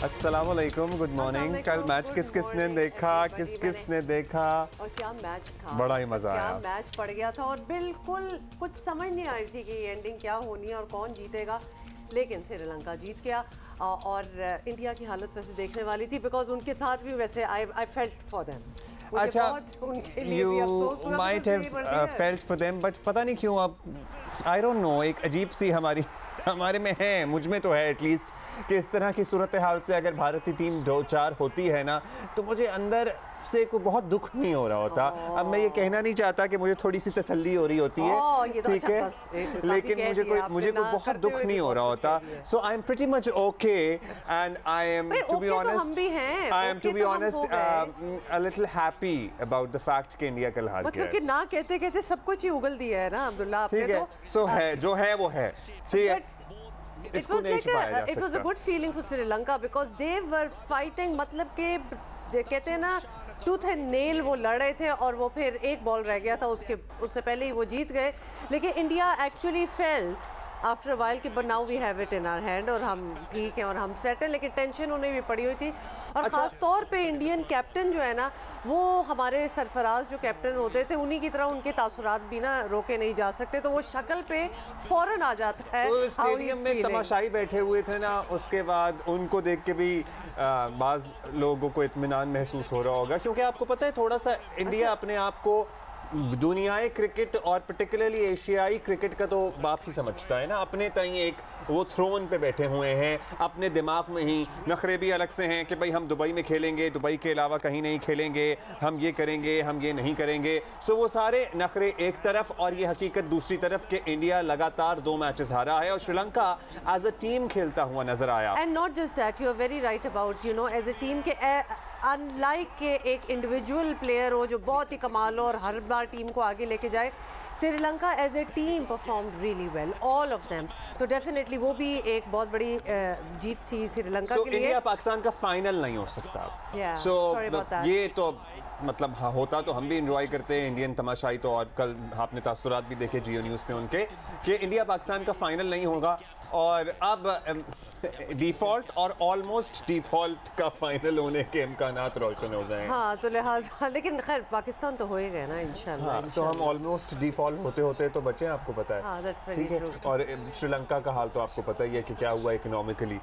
अस्सलाम वालेकुम, good morning. कल मैच किसने देखा, किसने देखा और क्या मैच था, बड़ा ही मजा आया। क्या मैच पड़ गया था और बिल्कुल कुछ समझ नहीं आ रही थी कि एंडिंग क्या होनी है और कौन जीतेगा, लेकिन श्रीलंका जीत गया। और इंडिया की हालत वैसे देखने वाली थी, बिकॉज उनके साथ भी वैसे आई फेल्ट फॉर देम। अच्छा, उनके लिए भी अफसोस हुआ, might have felt for them, but पता नहीं क्यों अब आई डोंट नो, एक अजीब सी हमारे में है, मुझ में तो है एटलीस्ट, कि इस तरह की सूरत हाल से अगर भारतीय टीम 2-4 होती है ना, तो मुझे अंदर से कोई बहुत दुख नहीं हो रहा होता। अब मैं ये कहना नहीं चाहता कि मुझे थोड़ी सी तसल्ली हो रही होती है, ठीक है, लेकिन मुझे कोई बहुत दुख नहीं हो रहा होता। So I am pretty much okay and I am to be honest a little happy about the fact कि इंडिया कल हार गया। मतलब कि ना कहते कहते सब कुछ ही उगल दिया है ना अब्दुल्ला आपने, तो सो है जो है वो है। It was a good feeling for Sri Lanka because they were fighting, मतलब के कहते हैं ना टूथ एंड नेल, वो लड़ रहे थे और वो फिर एक बॉल रह गया था, उससे पहले ही वो जीत गए। लेकिन India actually felt after a while कि but now we have it in our hand और हम ठीक हैं और हम सेट हैं, लेकिन टेंशन उन्हें भी पड़ी हुई थी। और ख़ास तौर पे इंडियन कैप्टन जो है ना, वो हमारे सरफराज जो कैप्टन होते थे, उन्हीं की तरह उनके तासुरात भी ना रोके नहीं जा सकते, तो वो शक्ल पे फौरन आ जाता है। तो स्टेडियम में तमाशाई बैठे हुए थे ना, उसके बाद उनको देख के भी बाज़ लोगों को इत्मीनान महसूस हो रहा होगा, क्योंकि आपको पता है थोड़ा सा इंडिया अपने आप को दुनियाई क्रिकेट और पर्टिकुलरली एशियाई क्रिकेट का तो बाप ही समझता है ना, अपने तई एक वो थ्रोन पे बैठे हुए हैं, अपने दिमाग में ही नखरे भी अलग से हैं कि भाई हम दुबई में खेलेंगे, दुबई के अलावा कहीं नहीं खेलेंगे, हम ये करेंगे, हम ये नहीं करेंगे। सो वो सारे नखरे एक तरफ और ये हकीकत दूसरी तरफ कि इंडिया लगातार 2 मैचेस हारा है और श्रीलंका एज अ टीम खेलता हुआ नजर आया। And not just that, you are very right about, you know, as a team के अनलाइक के एक इंडिविजुअल प्लेयर हो जो बहुत ही कमाल हो और हर बार टीम को आगे लेके जाए, Sri Lanka as a team perform really well, all of them. तो डेफिनेटली वो भी एक बहुत बड़ी जीत थी श्रीलंका के लिए। इंडिया पाकिस्तान का फाइनल नहीं हो सकता। ये तो मतलब होता तो हम भी इंजॉय करते हैं इंडियन तमाशाई तो, और कल आपने तासुरात भी देखे जियो न्यूज़ पे उनके कि इंडिया पाकिस्तान का फाइनल नहीं होगा और अब डिफ़ॉल्ट और ऑलमोस्ट डिफ़ॉल्ट का फाइनल होने के इम्कानात रोशन हो गए। हाँ, तो लिहाजा, लेकिन खैर पाकिस्तान तो हो ही गए ना इंशाल्लाह। हाँ, तो हम ऑलमोस्ट डिफ़ॉल्ट होते होते तो बचे, आपको पता है, ठीक है। और श्रीलंका का हाल तो आपको पता ही है कि क्या हुआ economically.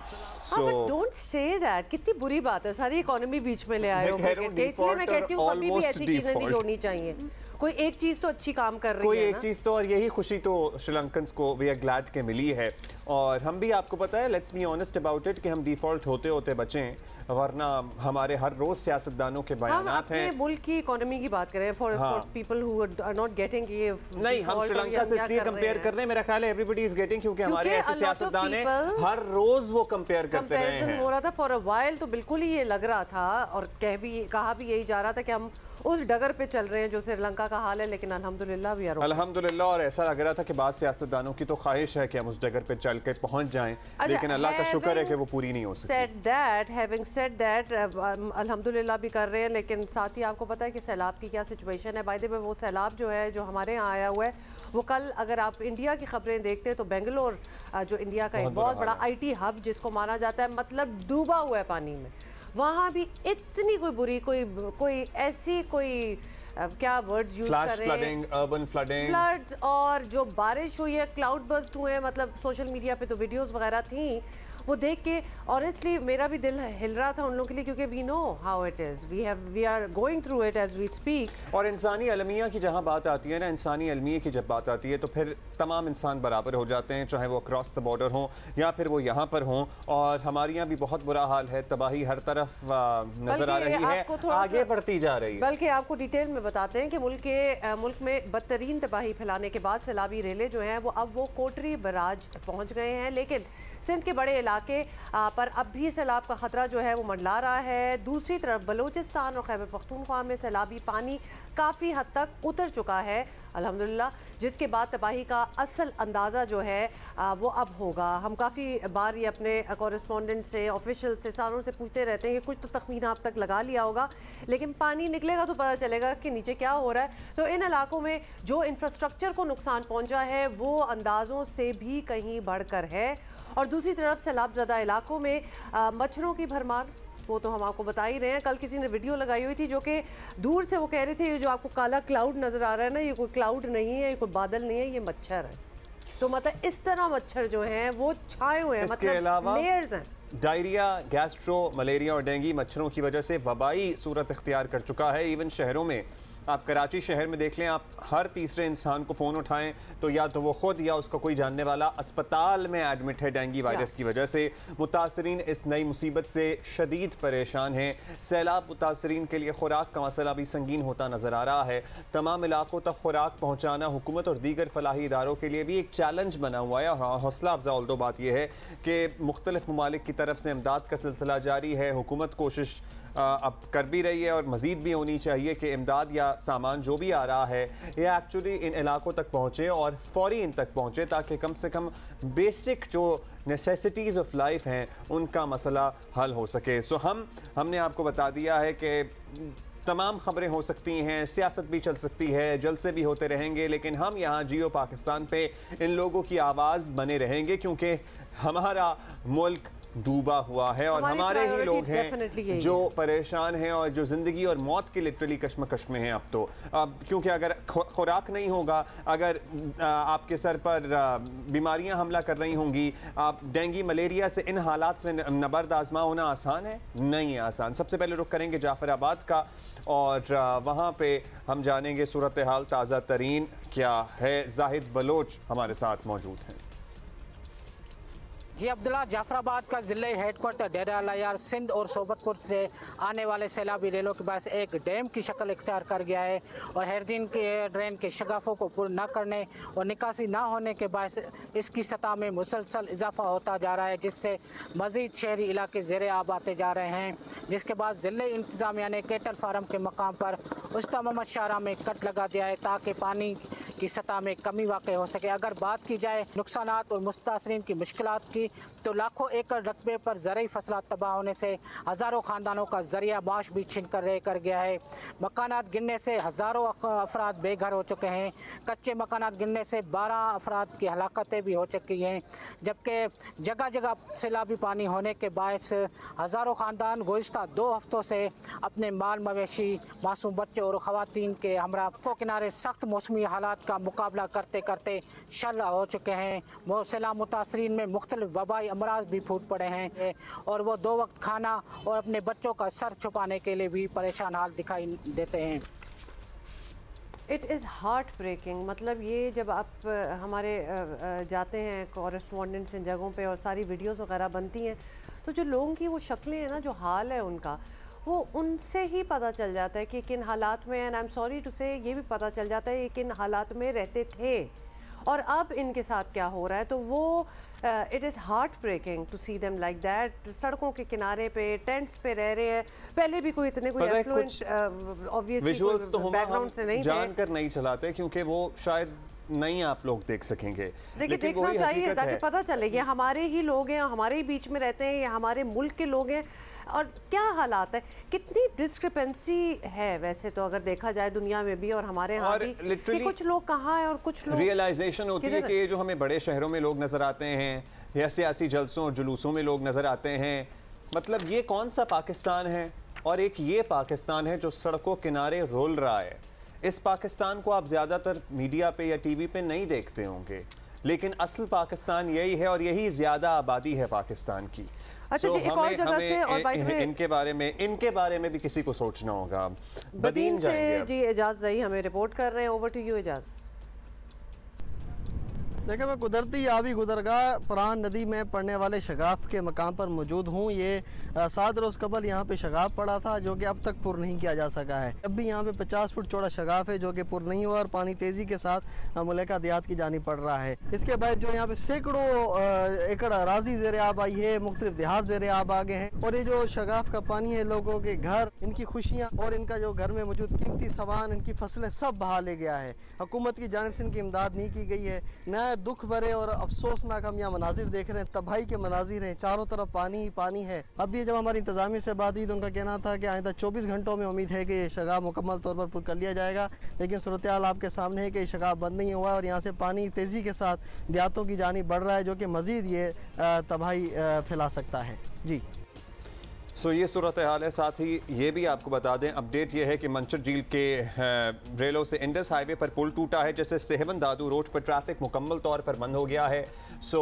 So don't say that, कितनी बुरी बात है, सारी इकोनॉमी बीच में ले आए हो, इसलिए मैं कहती हूँ कभी भी ऐसी चीजें नहीं जोड़नी चाहिए। कोई एक चीज तो अच्छी काम कर रही है, कोई एक चीज तो, और यही खुशी तो श्रीलंकन्स को वी आर ग्लैड के मिली है। और हम भी, आपको पता है, let's be honest about it, कि हम डिफॉल्ट होते होते बचे, वरना हमारे हर रोज सियासतदानों के बयानात हैं। मुल्क की इकोनॉमी की बात करें for people who are not getting, ये नहीं, हम श्रीलंका से इसलिए कंपेयर कर रहे हैं, मेरा ख्याल है एवरीबॉडी इज गेटिंग, क्योंकि हमारे ऐसे सियासतदान हैं, हर रोज वो कंपेयर करते रहे हैं। हो रहा था फॉर अ वाइल, तो बिल्कुल ही ये लग रहा था और कहा भी यही जा रहा था कि हम उस डगर पे चल रहे हैं जो श्रीलंका का हाल है, लेकिन अल्हम्दुलिल्लाह भी अल्हम्दुलिल्लाह, और ऐसा लग रहा था कि बाद सियासतदानों की तो ख्वाहिश है कि हम उस डगर पे चल के पहुंच जाएं, लेकिन अल्लाह का शुक्र है कि वो पूरी नहीं हो सकी। हैविंग सेड दैट, अल्हम्दुलिल्लाह भी कर रहे हैं, लेकिन साथ ही आपको पता है कि सैलाब की क्या सिचुएशन है। बाय द वे, वो सैलाब जो है जो हमारे यहाँ आया हुआ है, वो कल अगर आप इंडिया की खबरें देखते हैं तो बेंगलोर जो इंडिया का एक बहुत बड़ा IT हब जिसको माना जाता है, मतलब डूबा हुआ है पानी में, वहाँ भी इतनी कोई बुरी कोई ऐसी कोई क्या वर्ड्स यूज कर रहे हैं, अर्बन फ्लड्स, और जो बारिश हुई है, क्लाउड बर्स्ट हुए हैं, मतलब सोशल मीडिया पे तो वीडियोस वगैरह थी, वो देख के ऑनेस्टली मेरा भी दिल हिल रहा था उन लोगों के लिए, क्योंकि we know how it is, we are going through it as we speak. और इंसानी अलमिया की जहाँ बात आती है ना, इंसानी अलमिया की जब बात आती है तो फिर तमाम इंसान बराबर हो जाते हैं, चाहे वो अक्रॉस द बॉर्डर हों या फिर वो यहाँ पर हों। और हमारे यहाँ भी बहुत बुरा हाल है, तबाही हर तरफ नजर आ रही है, आगे बढ़ती जा रही है। बल्कि आपको डिटेल में बताते हैं कि मुल्क में बदतरीन तबाही फैलाने के बाद सैलाबी रेले जो हैं वो कोटरी बराज पहुँच गए हैं, लेकिन सिंध के बड़े इलाके पर अब भी सैलाब का ख़तरा जो है वो मंडला रहा है। दूसरी तरफ बलूचिस्तान और खैबर पख्तूनख्वा में सैलाबी पानी काफ़ी हद तक उतर चुका है अल्हम्दुलिल्लाह, जिसके बाद तबाही का असल अंदाज़ा जो है वो अब होगा। हम काफ़ी बार ये अपने कॉरेस्पॉन्डेंट से, ऑफिशियल से, सारों से पूछते रहते हैं कि कुछ तो तखमीना अब तक लगा लिया होगा, लेकिन पानी निकलेगा तो पता चलेगा कि नीचे क्या हो रहा है। तो इन इलाकों में जो इंफ्रास्ट्रक्चर को नुकसान पहुँचा है वो अंदाज़ों से भी कहीं बढ़कर है और दूसरी तरफ सैलाब ज़्यादा इलाकों में मच्छरों की भरमार, वो तो हम आपको बता ही रहे हैं। कल किसी ने वीडियो लगाई हुई थी जो कि दूर से वो कह रहे थे ये जो आपको काला क्लाउड नज़र आ रहा है ना, ये कोई क्लाउड नहीं है, ये कोई बादल नहीं है, ये मच्छर है। तो मतलब इस तरह मच्छर जो हैं वो छाए हुए हैं, मतलब लेयर्स हैं। डायरिया, गैस्ट्रो, मलेरिया और डेंगू मच्छरों की वजह से वबाई सूरत इख्तियार कर चुका है। इवन शहरों में, आप कराची शहर में देख लें, आप हर तीसरे इंसान को फ़ोन उठाएं तो या तो वो खुद या उसका कोई जानने वाला अस्पताल में एडमिट है डेंगू वायरस की वजह से। मुतासरीन इस नई मुसीबत से शदीद परेशान हैं। सैलाब मुतासरीन के लिए खुराक का मसला भी संगीन होता नज़र आ रहा है। तमाम इलाकों तक खुराक पहुँचाना हुकूमत और दीगर फलाही इदारों के लिए भी एक चैलेंज बना हुआ है। और हौसला अफजा ऑल्दो बात यह है कि मुख्तलिफ ममालिक की तरफ से इमदाद का सिलसिला जारी है। हुकूमत कोशिश अब कर भी रही है और मज़ीद भी होनी चाहिए कि इमदाद या सामान जो भी आ रहा है ये एक्चुअली इन इलाकों तक पहुँचे और फौरी इन तक पहुँचे, ताकि कम से कम बेसिक जो नेसेसिटीज़ ऑफ लाइफ हैं उनका मसला हल हो सके। सो हमने आपको बता दिया है कि तमाम खबरें हो सकती हैं, सियासत भी चल सकती है, जलसे भी होते रहेंगे, लेकिन हम यहाँ जियो पाकिस्तान पे इन लोगों की आवाज़ बने रहेंगे, क्योंकि हमारा मुल्क डूबा हुआ है और हमारे ही लोग हैं जो परेशान हैं और जो ज़िंदगी और मौत की लिटरली कश्मकश में हैं। अब क्योंकि अगर खुराक नहीं होगा, अगर आपके सर पर बीमारियां हमला कर रही होंगी, आप डेंगू मलेरिया से इन हालात में नबर्द आजमा होना आसान है? नहीं है आसान। सबसे पहले रुख करेंगे जाफराबाद का और वहाँ पे हम जानेंगे सूरत हाल ताज़ा तरीन क्या है। जाहिद बलोच हमारे साथ मौजूद हैं। जी अब्दुल्ला, जाफराबाद का ज़िले हेडक्वार्टर डेरा लायार सिंध और सोबतपुर से आने वाले सैलाबी रेलों के पास एक डैम की शक्ल इख्तियार कर गया है और हर दिन के ड्रेन के शगाफों को पूरा न करने और निकासी न होने के बायस इसकी सतह में मुसलसल इजाफा होता जा रहा है, जिससे मज़ीद शहरी इलाके ज़ेरे आब आते जा रहे हैं। जिसके बाद ज़िले इंतज़ामिया ने केटल फार्म के मकाम पर उस्ता मोहम्मद शाहरा में कट लगा दिया है ताकि पानी की सतह में कमी वाक़ई हो सके। अगर बात की जाए नुकसानात और मुस्तासरीन की मुश्किलात की, तो लाखों एकड़ रकबे पर ज़रूरी फसलात तबाह होने से हज़ारों ख़ानदानों का ज़रिया माश भी छिन कर गया है। मकानात गिरने से हज़ारों अफराद बेघर हो चुके हैं। कच्चे मकानात गिरने से 12 अफराद की हलाकतें भी हो चुकी हैं, जबकि जगह जगह सैलाबी पानी होने के बायस हज़ारों ख़ानदान गुज़िश्ता 2 हफ्तों से अपने माल मवेशी, मासूम बच्चों और ख़वातीन के हमरा किनारे सख्त मौसमी हालात का मुकाबला करते करते शर्रा हो चुके हैं। सैलाब मुतासरीन में मुख्तलिफ वबाई अमराज भी फूट पड़े हैं और वो 2 वक्त खाना और अपने बच्चों का सर छुपाने के लिए भी परेशान हाल दिखाई देते हैं। It is heartbreaking. मतलब ये जब आप हमारे जाते हैं कॉरेस्पॉन्डेंट्स इन जगहों पे और सारी वीडियोस वगैरह बनती हैं, तो जो लोगों की वो शक्लें हैं ना, जो हाल है उनका, वो उनसे ही पता चल जाता है कि किन हालात में, and I am sorry to say ये भी पता चल जाता है कि किन हालात में रहते थे और अब इनके साथ क्या हो रहा है। तो वो it is heartbreaking to see them like that. सड़कों के किनारे पे टेंट्स पे रह रहे हैं। पहले भी कोई इतने कोई एफ्लुएंट ऑब्वियसली बैकग्राउंड से नहीं जानकर नहीं चलाते, क्योंकि वो शायद नहीं आप लोग देख सकेंगे। देखिए देखना चाहिए ताकि पता चले ये हमारे ही लोग हैं, हमारे ही बीच में रहते हैं, ये हमारे मुल्क के लोग हैं और क्या हालात है। कितनी डिस्क्रिपेंसी है वैसे तो अगर देखा जाए दुनिया में भी और हमारे यहाँ भी, कि कुछ लोग कहाँ हैं और कुछ लोग। रियलाइजेशन होती है कि ये जो हमें बड़े शहरों में लोग नजर आते हैं या सियासी जलसों और जुलूसों में लोग नजर आते हैं, मतलब ये कौन सा पाकिस्तान है। और एक ये पाकिस्तान है जो सड़कों किनारे रोल रहा है। इस पाकिस्तान को आप ज़्यादातर मीडिया पे या टीवी पे नहीं देखते होंगे, लेकिन असल पाकिस्तान यही है और यही ज़्यादा आबादी है पाकिस्तान की। अच्छा जी, एक और जगह से और इनके बारे में भी किसी को सोचना होगा। बदीन से जी एजाज रही हमें रिपोर्ट कर रहे हैं। Over to you Ejaz. देखिए, मैं कुदरती आबी गुजरगाह परान नदी में पड़ने वाले शगाफ के मकाम पर मौजूद हूँ। ये 7 रोज़ कबल यहाँ पे शगाफ पड़ा था जो कि अब तक पुर नहीं किया जा सका है। अब भी यहाँ पे 50 फुट चौड़ा शगाफ है जो कि पुर नहीं हुआ और पानी तेज़ी के साथ मुल्का देहात की जानी पड़ रहा है। इसके बाद जो यहाँ पे सैकड़ों एकड़ अराजी ज़ेर आब आई है, मुख्तलिफ देहात ज़ेर आब आ गए हैं और ये जो शगाफ का पानी है लोगों के घर, इनकी खुशियाँ और इनका जो घर में मौजूद कीमती सामान, इनकी फसलें सब बहा ले गया है। हुकूमत की जानिब से इनकी इमदाद नहीं की गई है। नया दुख भरे और अफसोसनाक हम यहाँ मनाजिर देख रहे हैं, तबाही के मनाजिर हैं, चारों तरफ पानी ही पानी है। अब ये जब हमारी इंतजामिया से बात हुई तो उनका कहना था कि आइंदा 24 घंटों में उम्मीद है कि ये शगाफ मुकम्मल तौर पर पुर कर लिया जाएगा, लेकिन सूरत हाल आपके सामने है कि शगाफ बंद नहीं हुआ और यहाँ से पानी तेज़ी के साथ देहातों की जानिब बढ़ रहा है, जो कि मज़ीद ये तबाही फैला सकता है। जी सो ये सूरत हाल है। साथ ही ये भी आपको बता दें, अपडेट ये है कि मंचर झील के रेलों से इंडस हाईवे पर पुल टूटा है, जैसे सेहवन दादू रोड पर ट्रैफिक मुकम्मल तौर पर बंद हो गया है। सो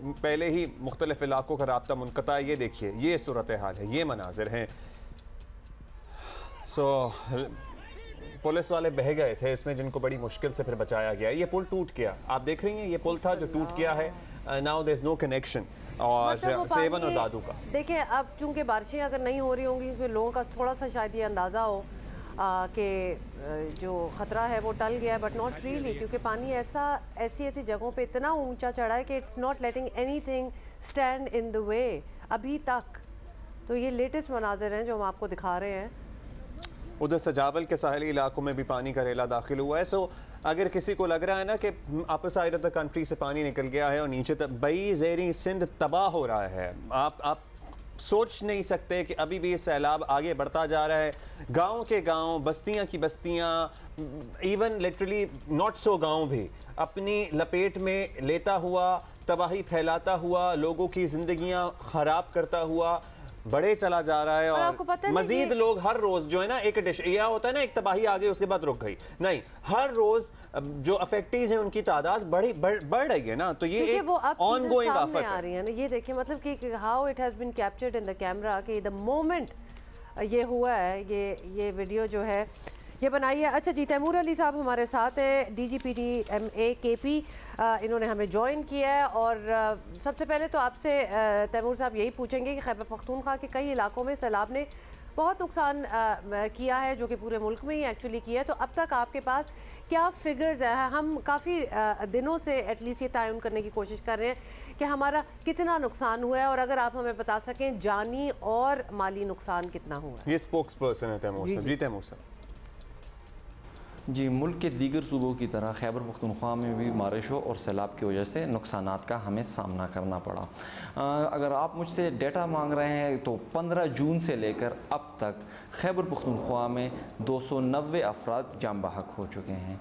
पहले ही मुख्तलिफ इलाकों का राब्ता मुनक़ता है। ये देखिए, ये सूरत हाल है, ये मनाजिर हैं। सो पुलिस वाले बह गए थे इसमें, जिनको बड़ी मुश्किल से फिर बचाया गया। ये पुल टूट गया, आप देख रही हैं, ये पुल था जो टूट गया है। Now there is no connection और सेवन और दादू का। देखिए, अब चूंकि बारिशें अगर नहीं हो रही होंगी, क्योंकि लोगों का थोड़ा सा शायद ये अंदाज़ा हो कि जो ख़तरा है वो टल गया है, बट नॉट रियली, क्योंकि पानी ऐसी जगहों पे इतना ऊंचा चढ़ा है कि it's not letting anything stand in the way अभी तक। तो ये लेटेस्ट मनाजिर हैं जो हम आपको दिखा रहे हैं। उधर सजावल के साहली इलाकों में भी पानी का रेला दाखिल हुआ है। सो अगर किसी को लग रहा है ना कि upper side of the country से पानी निकल गया है और नीचे तक बई ज़ेरी सिंध तबाह हो रहा है, आप सोच नहीं सकते कि अभी भी ये सैलाब आगे बढ़ता जा रहा है। गाँव के गाँव, बस्तियाँ की बस्तियाँ, इवन लिटरली नॉट सो गाँव भी अपनी लपेट में लेता हुआ, तबाही फैलाता हुआ, लोगों की ज़िंदगियाँ ख़राब करता हुआ बड़े चला जा रहा है। और मजीद लोग हर रोज जो है ना, एक डिश यह होता है ना, एक तबाही आ गई उसके बाद रुक गई, नहीं, हर रोज जो अफेक्टीज हैं उनकी तादाद बढ़ रही है ना। तो ये एक ऑनगोइंग आफत आ रही है ना। ये देखिए, मतलब कि how it has been captured in the camera कि द मोमेंट ये हुआ है, ये वीडियो जो है ये बनाई है। अच्छा जी, तैमूर अली साहब हमारे साथ हैं, DGPDMA-KP, इन्होंने हमें ज्वाइन किया है। और सबसे पहले तो आपसे तैमूर साहब यही पूछेंगे कि खैबर पख्तूनख्वा के कई इलाकों में सैलाब ने बहुत नुकसान किया है, जो कि पूरे मुल्क में ही एक्चुअली किया है। तो अब तक आपके पास क्या फिगर्स हैं? हम काफ़ी दिनों से एटलीस्ट ये तयन करने की कोशिश कर रहे हैं कि हमारा कितना नुकसान हुआ है, और अगर आप हमें बता सकें जानी और माली नुकसान कितना हुआ है। ये स्पोक्स पर्सन है तैमूर साहब। जी तैमूर साहब। जी, मुल्क के दीगर सूबों की तरह खैबर पख्तूनख्वा में भी बारिशों और सैलाब की वजह से नुकसानात का हमें सामना करना पड़ा। अगर आप मुझसे डेटा मांग रहे हैं तो 15 जून से लेकर अब तक खैबर पख्तूनख्वा में 290 अफराद जाम बहक हो चुके हैं,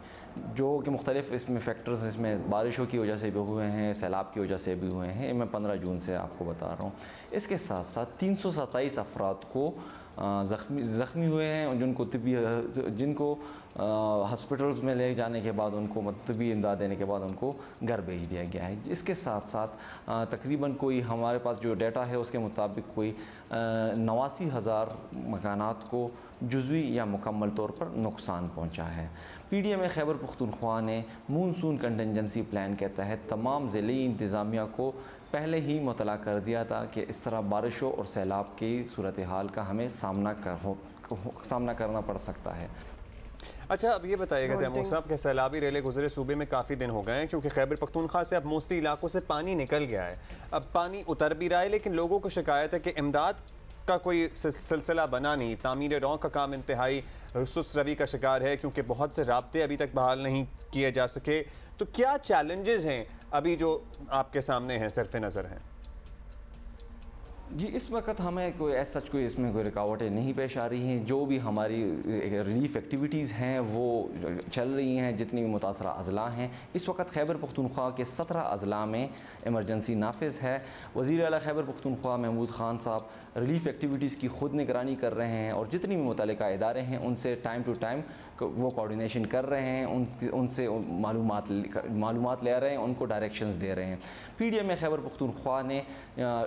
जो कि मुख्तलिफ इसमें फैक्टर्स, इसमें बारिशों की वजह से भी हुए हैं, सैलाब की वजह से भी हुए हैं। मैं 15 जून से आपको बता रहा हूँ। इसके साथ साथ 327 अफराद को ज़ख्मी हुए हैं, जिनको हॉस्पिटल्स में ले जाने के बाद उनको तबी इमदाद देने के बाद उनको घर भेज दिया गया है। इसके साथ साथ तकरीबन कोई हमारे पास जो डेटा है उसके मुताबिक कोई 89,000 मकानात को जुज़वी या मुकम्मल तौर पर नुकसान पहुंचा है। PDMA खैबर पख्तूनख्वा ने मूनसून कंटिजेंसी प्लान के तहत तमाम ज़िली इंतज़ामिया को पहले ही मुतला कर दिया था कि इस तरह बारिशों और सैलाब की सूरत हाल का हमें सामना करना पड़ सकता है। अच्छा, अब ये बताइएगा तैमूर साहब कि सैलाबी रेले गुजरे सूबे में काफ़ी दिन हो गए हैं, क्योंकि खैबर पख्तूनख्वा से अब मोस्टली इलाकों से पानी निकल गया है। अब पानी उतर भी रहा है, लेकिन लोगों को शिकायत है कि इमदाद का कोई सिलसिला बना नहीं। तामीर रौं का काम इंतहाई सुस्त रवि का शिकार है, क्योंकि बहुत से राब्ते अभी तक बहाल नहीं किए जा सके। तो क्या चैलेंजेस हैं अभी जो आपके सामने हैं, सिर्फ नज़र हैं? जी, इस वक्त हमें कोई ऐसा कोई इसमें कोई रुकावटें नहीं पेश आ रही हैं। जो भी हमारी रिलीफ एक्टिविटीज़ हैं वो चल रही हैं। जितनी भी मुतासरा अज़ला हैं, इस वक्त खैबर पख्तूनख्वा के 17 अज़ला में इमरजेंसी नाफिज है। वज़ीर आला खैबर पख्तूनख्वा महमूद ख़ान साहब रिलीफ एक्टिविटीज़ की खुद निगरानी कर रहे हैं और जितनी भी मुतल्लिका इदारे हैं उनसे टाइम टू टाइम वो कोऑर्डिनेशन कर रहे हैं, उनसे मालूमात ले रहे हैं, उनको डायरेक्शंस दे रहे हैं। PDMA खैबर पख्तूनख्वा ने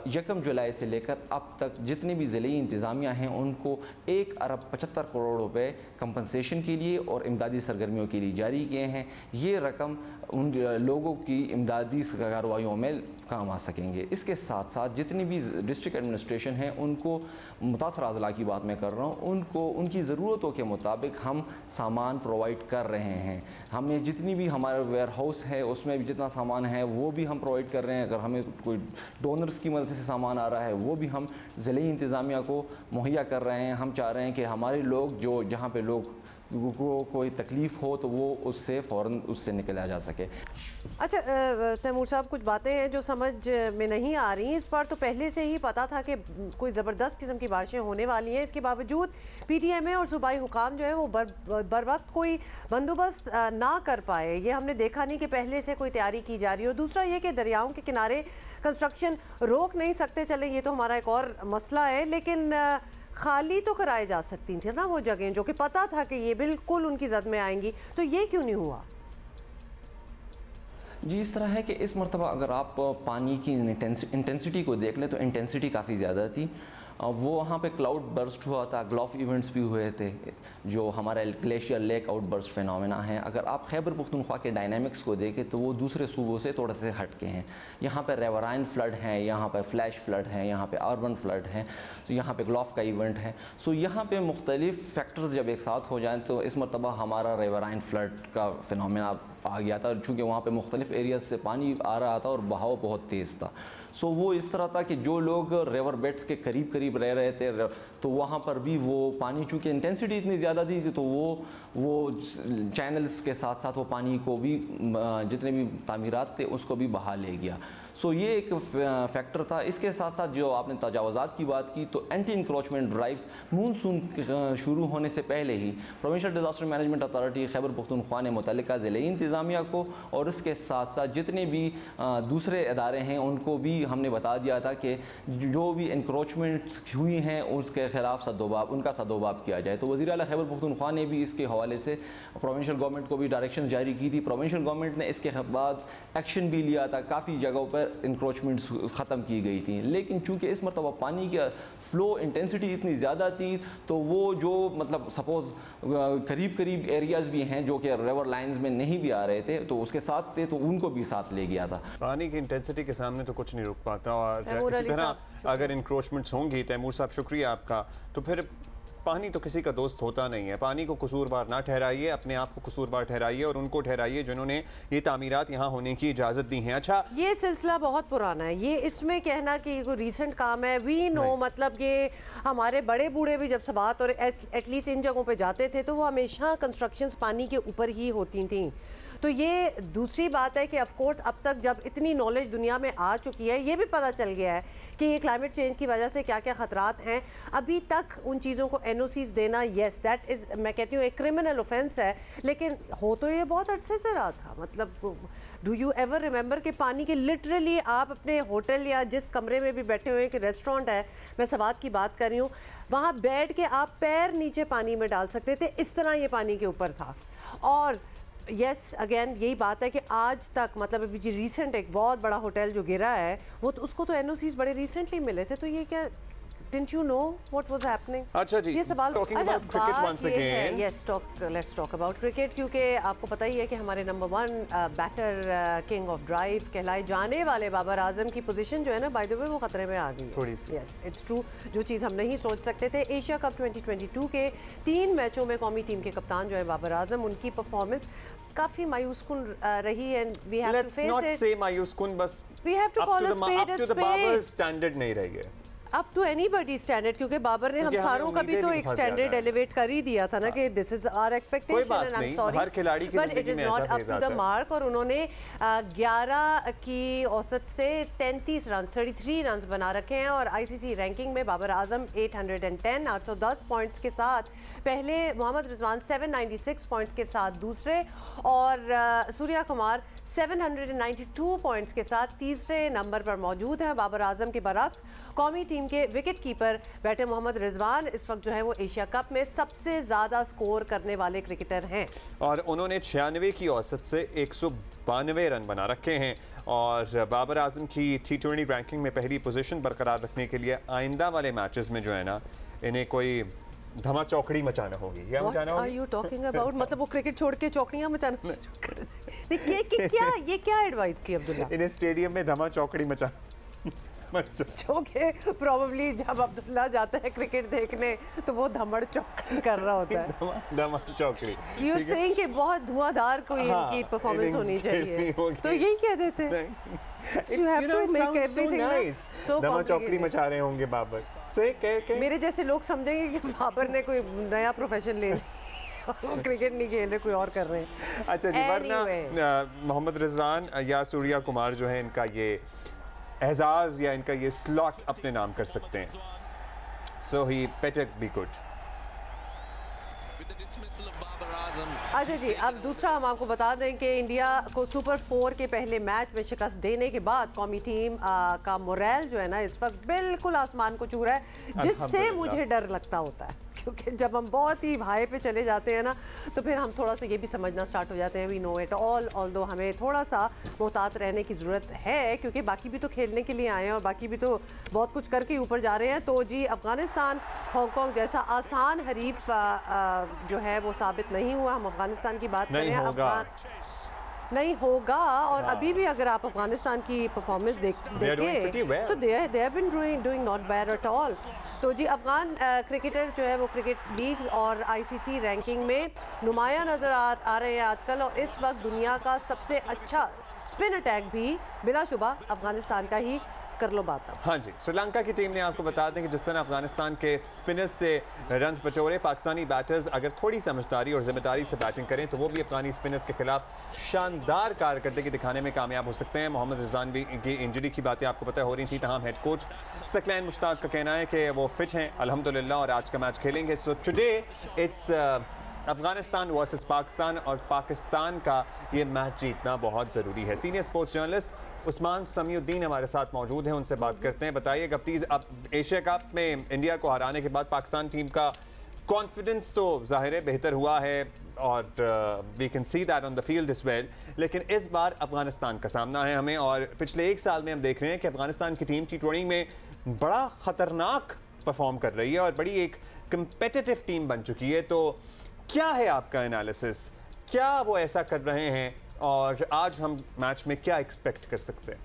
1 जुलाई से लेकर अब तक जितनी भी ज़िली इंतज़ामिया हैं उनको 1 अरब 75 करोड़ रुपए कंपनसेशन के लिए और इमदादी सरगर्मियों के लिए जारी किए हैं। ये रकम उन लोगों की इमदादी कार्रवाइयों में काम आ सकेंगे। इसके साथ साथ जितनी भी डिस्ट्रिक्ट एडमिनिस्ट्रेशन हैं उनको, मुतासरा अज़ला की बात मैं कर रहा हूँ, उनको उनकी ज़रूरतों के मुताबिक हम सामान प्रोवाइड कर रहे हैं। हमें जितनी भी हमारा वेयर हाउस है उसमें भी जितना सामान है वो भी हम प्रोवाइड कर रहे हैं। अगर हमें कोई डोनर्स की मदद से सामान आ रहा है वो भी हम ज़िली इंतज़ामिया को मुहैया कर रहे हैं। हम चाह रहे हैं कि हमारे लोग जो जहाँ पे लोग को कोई तकलीफ़ हो तो वो उससे फ़ौरन उससे निकला जा सके। अच्छा तैमूर साहब, कुछ बातें हैं जो समझ में नहीं आ रही। इस बार तो पहले से ही पता था कि कोई ज़बरदस्त किस्म की बारिशें होने वाली हैं, इसके बावजूद PTMA और सूबाई हुकाम जो है वो बर वक्त कोई बंदोबस्त ना कर पाए। ये हमने देखा नहीं कि पहले से कोई तैयारी की जा रही है। और दूसरा ये कि दरियाओं के किनारे कंस्ट्रक्शन रोक नहीं सकते, चले ये तो हमारा एक और मसला है, लेकिन खाली तो कराए जा सकती थी ना वो जगह जो कि पता था कि ये बिल्कुल उनकी जद में आएंगी, तो ये क्यों नहीं हुआ? जी, इस तरह है कि इस मरतबा अगर आप पानी की इंटेंसिटी को देख लें तो इंटेंसिटी काफ़ी ज़्यादा थी। वो वहाँ पे क्लाउड बर्स्ट हुआ था, ग्लॉफ इवेंट्स भी हुए थे जो हमारा glacier lake out burst phenomena है। अगर आप खैबर पख्तूनख्वा के डायनामिक्स को देखें तो वो दूसरे सूबों से थोड़े से हट के हैं। यहाँ पे रेवराइन फ्लड हैं, यहाँ पे फ्लैश फ्लड हैं, यहाँ पे अर्बन फ्लड हैं, तो यहाँ पे ग्लॉफ का इवेंट है। सो यहाँ पे मुख्तलिफ फैक्टर्स जब एक साथ हो जाएँ तो इस मरतबा हमारा रेवराइन फ्लड का फिनोमेना आ गया था, चूँकि वहाँ पे मुख्तलिफ एरियाज से पानी आ रहा था और बहाव बहुत तेज़ था। सो वो इस तरह था कि जो लोग रिवर बेड्स के करीब करीब रह रहे थे तो वहाँ पर भी वो पानी, चूँकि इंटेंसिटी इतनी ज़्यादा थी तो वो चैनल्स के साथ साथ वो पानी को भी, जितने भी तामीरात थे उसको भी बहा ले गया। सो ये एक फैक्टर था। इसके साथ साथ जो आपने तजावज़ात की बात की तो एंटी इंक्रोचमेंट ड्राइव मूनसून शुरू होने से पहले ही provincial disaster management authority Khyber Pakhtunkhwa ने मुतल्लिका ज़िले इंतज़ामिया को और इसके साथ साथ जितने भी दूसरे इदारे हैं उनको भी हमने बता दिया था कि जो भी इंक्रोचमेंट्स हुई हैं उसके ख़िलाफ़ उनका सदोबाब किया जाए। तो वज़ीर आला खैबर पख्तूनख्वा ने भी इसके हवाले से प्रोविंशियल गवर्नमेंट को भी डायरेक्शन जारी की थी। प्रोविंशियल गवर्नमेंट ने इसके बाद एक्शन भी लिया था, काफ़ी जगहों पर इंक्रोचमेंट्स ख़त्म की गई थी। लेकिन चूँकि इस मरतबा पानी का फ़्लो इंटेंसिटी इतनी ज़्यादा थी तो वो जो मतलब सपोज़ करीब करीब एरियाज़ भी हैं जो कि रिवर लाइन्स में नहीं भी आ रहे थे तो उसके साथ थे तो उनको भी साथ ले गया था। पानी की इंटेंसिटी के सामने तो कुछ नहीं रुक पाता। और इसी तरह अगर इंक्रोचमेंट्स होंगी, तैमूर साहब शुक्रिया आपका, तो फिर पानी तो किसी का दोस्त होता नहीं है। पानी को कसूरवार ना ठहराइए, अपने आप को कसूरवार ठहराइए और उनको ठहराइए जिन्होंने ये तामीरात यहाँ होने की इजाज़त दी है। अच्छा, ये सिलसिला बहुत पुराना है, ये इसमें कहना कि कोई रीसेंट काम है वी नो, मतलब ये हमारे बड़े बूढ़े भी जब सबात और एटलीस्ट इन जगहों पे जाते थे तो वो हमेशा कंस्ट्रक्शंस पानी के ऊपर ही होती थी। तो ये दूसरी बात है कि ऑफ कोर्स अब तक जब इतनी नॉलेज दुनिया में आ चुकी है, ये भी पता चल गया है कि ये क्लाइमेट चेंज की वजह से क्या क्या ख़तरात हैं। अभी तक उन चीज़ों को NOCs देना, येस दैट इज़, मैं कहती हूँ एक क्रिमिनल ऑफेंस है, लेकिन हो तो ये बहुत अरसे से रहा था। मतलब डू यू एवर रिमेंबर कि पानी के लिटरली आप अपने होटल या जिस कमरे में भी बैठे हुए कि रेस्टोरेंट है, मैं सवात की बात कर रही हूँ, वहाँ बैठ के आप पैर नीचे पानी में डाल सकते थे, इस तरह ये पानी के ऊपर था। और यस अगेन यही बात है कि आज तक मतलब अभी जी रिसेंट एक बहुत बड़ा होटल जो गिरा है वो तो उसको तो NOCs बड़े रिसेंटली मिले थे, तो ये क्या Didn't you know what was happening? अच्छा जी, ये सवाल लेट्स टॉक अबाउट क्रिकेट, क्योंकि आपको पता ही है कि हमारे number 1 batter king of drive कहलाए जाने वाले बाबर आजम की पोजीशन जो है ना, बाय द वे वो खतरे में आ गई है। यस इट्स ट्रू, जो चीज़ हम नहीं सोच सकते थे। एशिया कप 2022 के 3 मैचों में कौमी टीम के कप्तान जो है बाबर आजम, उनकी परफॉर्मेंस काफी मायूसकुन रही है। We have to face it, say मायूसकुन, बस we have to call a spade a spade. Standard नहीं रह गए अप टू एनीबॉडी स्टैंडर्ड, क्योंकि बाबर ने हम सारों का भी तो एक स्टैंडर्ड एलिवेट कर ही दिया था ना कि this is our expectation and I am sorry हर खिलाड़ी की जिंदगी में ऐसा फेज आता है। द मार्क, और उन्होंने 11 की औसत से 33 रन बना रखे हैं और ICC रैंकिंग में बाबर आजम 810 पॉइंट्स के साथ पहले, मोहम्मद रिजवान 796 पॉइंट के साथ दूसरे और सूर्या कुमार 792 पॉइंट्स के साथ तीसरे नंबर पर मौजूद है। बाबर आजम के बरक्स कौमी टीम के विकेट कीपर बैठे मोहम्मद रिजवान इस वक्त जो है वो एशिया कप में सबसे ज़्यादा स्कोर करने वाले क्रिकेटर हैं और उन्होंने 96 की औसत से 192 रन बना रखे हैं। और बाबर आजम की T20 रैंकिंग में पहली पोजीशन बरकरार रखने के लिए आइंदा वाले मैचेस में जो है ना, इन्हें कोई धमा चौकड़ी मचाना होगी। क्या मचाना होगी? Are you talking about? मतलब वो क्रिकेट छोड़ के चौकड़ियां मचाना क्या ये क्या एडवाइस की अब्दुल्ला? इन्हें स्टेडियम में धमा चौकड़ी मचा जो कि प्रोबेबली जब अब्दुल्ला जाता है क्रिकेट देखने तो वो धमड़ चौकड़ी कर रहा होता है। धमा चौकड़ी। You're saying कि बहुत धुआंधार कोई इनकी परफॉर्मेंस होनी चाहिए, तो यही कह देते हैं। You have to make everything nice. धमा चौकड़ी मचा रहे होंगे बाबर से। मेरे जैसे लोग समझेंगे कि बाबर ने कोई नया प्रोफेशन ले लिया। वो क्रिकेट नहीं खेल रहे, कोई और कर रहे हैं। अच्छा जी, वरना मोहम्मद रिजवान या सूर्या कुमार जो है, इनका ये एजाज़ या इनका ये स्लॉट अपने नाम कर सकते हैं। सो ही बेटर बी गुड। अच्छा जी, अब दूसरा हम आपको बता दें कि इंडिया को सुपर 4 के पहले मैच में शिकस्त देने के बाद कौमी टीम का मोरल जो है ना इस वक्त बिल्कुल आसमान को छू रहा है, जिससे मुझे डर लगता होता है, क्योंकि जब हम बहुत ही हाई पे चले जाते हैं ना तो फिर हम थोड़ा सा ये भी समझना स्टार्ट हो जाते हैं we know it all, although हमें थोड़ा सा मोहतात रहने की ज़रूरत है, क्योंकि बाकी भी तो खेलने के लिए आए हैं और बाकी भी तो बहुत कुछ करके ऊपर जा रहे हैं। तो जी अफ़गानिस्तान हांगकॉन्ग जैसा आसान हरीफ जो है वो साबित नहीं हुआ। हम अफ़गानिस्तान की बात करें, नहीं होगा। और अभी भी अगर आप अफगानिस्तान की परफॉर्मेंस देखें तो they have been doing not bad at all. तो जी अफगान क्रिकेटर जो है वो क्रिकेट लीग और आईसीसी रैंकिंग में नुमायां नज़र आ रहे हैं आजकल, और इस वक्त दुनिया का सबसे अच्छा स्पिन अटैक भी बिलाशुबा अफगानिस्तान का ही कर लो बात। हाँ जी, श्रीलंका की टीम ने आपको बता दें कि जिस तरह अफगानिस्तान के स्पिनर्स से रन्स बटोरे, पाकिस्तानी बैटर्स अगर थोड़ी समझदारी और जिम्मेदारी से बैटिंग करें तो वो भी अफगानी स्पिनर्स के खिलाफ शानदार कारकर्दगी दिखाने में कामयाब हो सकते हैं। मोहम्मद रिजवान भी की इंजरी की बातें आपको पता हो रही थी, तमाम हेड कोच सकलैन मुश्ताक का कहना है कि वो फिट हैं अल्हम्दुलिल्लाह और आज का मैच खेलेंगे। So today it's Afghanistan versus Pakistan, और पाकिस्तान का ये मैच जीतना बहुत ज़रूरी है। Senior sports journalist Usman Samiuddin हमारे साथ मौजूद हैं, उनसे बात करते हैं। बताइएगा प्लीज़, अब एशिया कप में इंडिया को हराने के बाद पाकिस्तान टीम का कॉन्फिडेंस तो ज़ाहिर है बेहतर हुआ है और we can see that on the field is well, लेकिन इस बार अफगानिस्तान का सामना है हमें, और पिछले एक साल में हम देख रहे हैं कि अफगानिस्तान की टीम T20 में बड़ा ख़तरनाक परफॉर्म कर रही है और बड़ी एक कंपेटिटिव टीम बन चुकी है। तो क्या है आपका एनालिसिस, क्या वो ऐसा कर रहे हैं और आज हम मैच में क्या एक्सपेक्ट कर सकते हैं?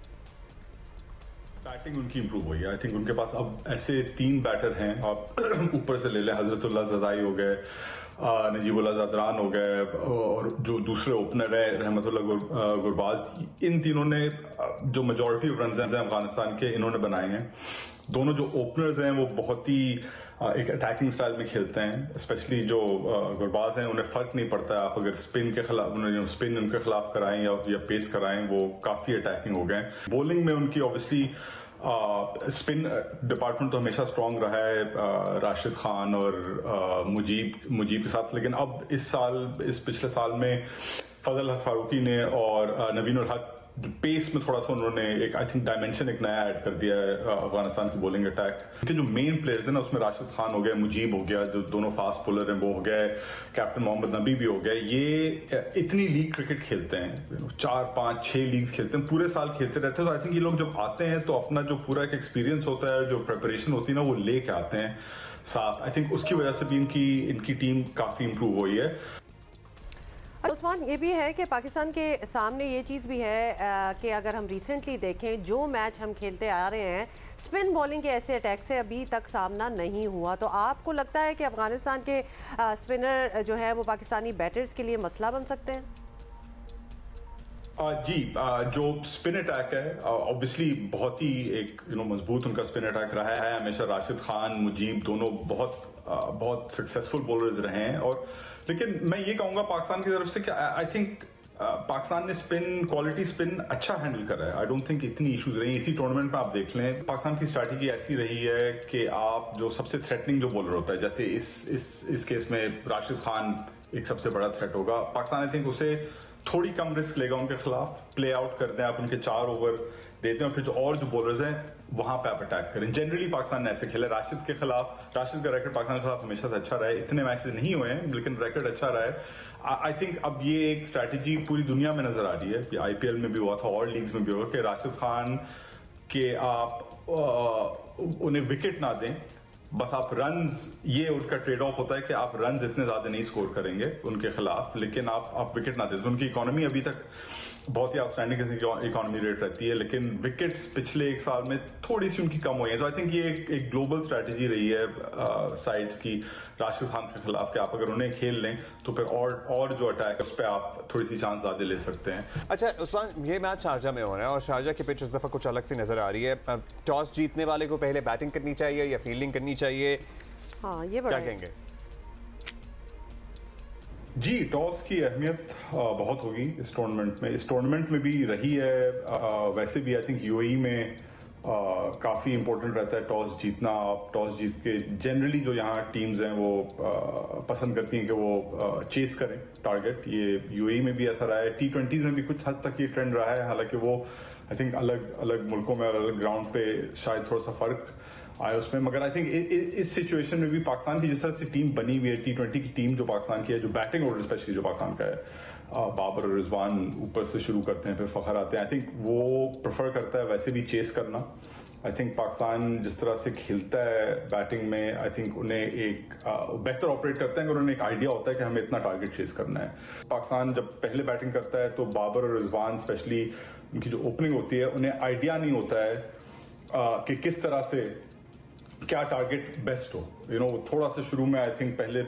बैटिंग उनकी इंप्रूव हुई है। आई थिंक उनके पास अब ऐसे 3 बैटर हैं, आप ऊपर से ले लें, हजरतुल्लाह ज़ज़ाई हो गए, नजीबुल्लाह ज़दरान हो गए, और जो दूसरे ओपनर है रहमतुल्लाह गुरबाज, इन तीनों ने जो मेजॉरिटी ऑफ रन्स हैं अफगानिस्तान के इन्होंने बनाए हैं। दोनों जो ओपनर्स हैं वो बहुत ही एक अटैकिंग स्टाइल में खेलते हैं, स्पेशली जो गुरबाज हैं उन्हें फ़र्क नहीं पड़ता है, आप अगर स्पिन के खिलाफ स्पिन उनके खिलाफ कराएं या पेस कराएं, वो काफ़ी अटैकिंग हो गए। बॉलिंग में उनकी ऑब्वियसली स्पिन डिपार्टमेंट तो हमेशा स्ट्रांग रहा है राशिद खान और मुजीब के साथ, लेकिन अब इस पिछले साल में फजल हक फारूकी ने और नवीन उल हक पेस में थोड़ा सा उन्होंने एक आई थिंक डायमेंशन एक नया ऐड कर दिया है अफगानिस्तान की बॉलिंग अटैक के। जो मेन प्लेयर्स हैं ना उसमें राशिद खान हो गया, मुजीब हो गया, जो दोनों फास्ट बॉलर हैं वो हो गए, कैप्टन मोहम्मद नबी भी हो गए। ये इतनी लीग क्रिकेट खेलते हैं, 4, 5, 6 लीग्स खेलते हैं, पूरे साल खेलते रहते हैं। तो आई थिंक ये लोग जब आते हैं तो अपना जो पूरा एक एक्सपीरियंस होता है, जो प्रिपरेशन होती है ना, वो लेके आते हैं साथ। आई थिंक उसकी वजह से भी इनकी टीम काफ़ी इंप्रूव हुई है। उस्मान, ये भी है कि पाकिस्तान के सामने ये चीज़ भी है कि अगर हम रिसेंटली देखें जो मैच हम खेलते आ रहे हैं, स्पिन बॉलिंग के ऐसे अटैक से अभी तक सामना नहीं हुआ। तो आपको लगता है कि अफगानिस्तान के स्पिनर जो है वो पाकिस्तानी बैटर्स के लिए मसला बन सकते हैं? जी, जो स्पिन अटैक है ऑब्वियसली बहुत ही एक मजबूत उनका स्पिन अटैक रहा है हमेशा। राशिद खान, मुजीब दोनों बहुत सक्सेसफुल बॉलर्स रहे हैं। और लेकिन मैं ये कहूंगा पाकिस्तान की तरफ से कि आई थिंक पाकिस्तान ने क्वालिटी स्पिन अच्छा हैंडल करा है। आई डोंट थिंक इतनी इश्यूज रही। इसी टूर्नामेंट में आप देख लें, पाकिस्तान की स्ट्रैटेजी ऐसी रही है कि आप जो सबसे थ्रेटनिंग जो बॉलर होता है, जैसे इस केस में राशिद खान एक सबसे बड़ा थ्रेट होगा, पाकिस्तान आई थिंक उसे थोड़ी कम रिस्क लेगा उनके खिलाफ, प्ले आउट कर दें, आप उनके 4 ओवर देते हैं, फिर जो बॉलर्स हैं वहां पे आप अटैक करें। जनरली पाकिस्तान ने ऐसे खेला राशिद के खिलाफ। राशिद का रैकेट पाकिस्तान के खिलाफ हमेशा से अच्छा रहा है, इतने मैचेस नहीं हुए हैं लेकिन रैकेट अच्छा रहा है। आई थिंक अब ये एक स्ट्रैटेजी पूरी दुनिया में नजर आ रही है, आईपीएल में भी हुआ था और लीग्स में भी हुआ कि राशिद खान के आप उन्हें विकेट ना दें, बस आप रन्स, ये उनका ट्रेड ऑफ होता है कि आप रन्स इतने ज्यादा नहीं स्कोर करेंगे उनके खिलाफ, लेकिन आप विकेट ना दें। तो उनकी इकोनॉमी अभी तक बहुत ही आउटस्टैंडिंग इकोनॉमी रेट रहती है, लेकिन विकेट्स पिछले एक साल में थोड़ी सी उनकी कम हुई है। तो आई थिंक ये एक ग्लोबल स्ट्रैटेजी रही है साइड्स की राशिद खान के खिलाफ कि आप अगर उन्हें खेल लें तो फिर और जो अटैक है उस पर आप थोड़ी सी चांस ज्यादा ले सकते हैं। अच्छा उस्मान, ये मैच शारजा में हो रहा है और शारजा की पिच इस दफा कुछ अलग सी नजर आ रही है। टॉस जीतने वाले को पहले बैटिंग करनी चाहिए या फील्डिंग करनी चाहिए? हाँ, ये बड़ा क्या कहेंगे? जी, टॉस की अहमियत बहुत होगी इस टूर्नामेंट में भी रही है। वैसे भी आई थिंक यूएई में काफ़ी इंपॉर्टेंट रहता है टॉस जीतना। आप टॉस जीत के जनरली जो यहाँ टीम्स हैं वो पसंद करती हैं कि वो चेस करें टारगेट। ये यूएई में भी ऐसा रहा है, T20s में भी कुछ हद तक ये ट्रेंड रहा है। हालांकि वो आई थिंक अलग अलग मुल्कों में अलग ग्राउंड पे शायद थोड़ा सा फर्क आया उसमें, मगर आई थिंक इस सिचुएशन में भी पाकिस्तान की जिस तरह से टीम बनी हुई है, T20 की टीम जो पाकिस्तान की है, जो बैटिंग ऑर्डर स्पेशली जो पाकिस्तान का है, बाबर और रिजवान ऊपर से शुरू करते हैं, फिर फखर आते हैं। आई थिंक वो प्रेफर करता है वैसे भी चेस करना। आई थिंक पाकिस्तान जिस तरह से खेलता है बैटिंग में, आई थिंक उन्हें एक बेहतर ऑपरेट करते हैं अगर उन्हें एक आइडिया होता है कि हमें इतना टारगेट चेस करना है। पाकिस्तान जब पहले बैटिंग करता है तो बाबर और रिजवान स्पेशली उनकी जो ओपनिंग होती है, उन्हें आइडिया नहीं होता है कि किस तरह से क्या टारगेट बेस्ट हो। थोड़ा सा शुरू में आई थिंक पहले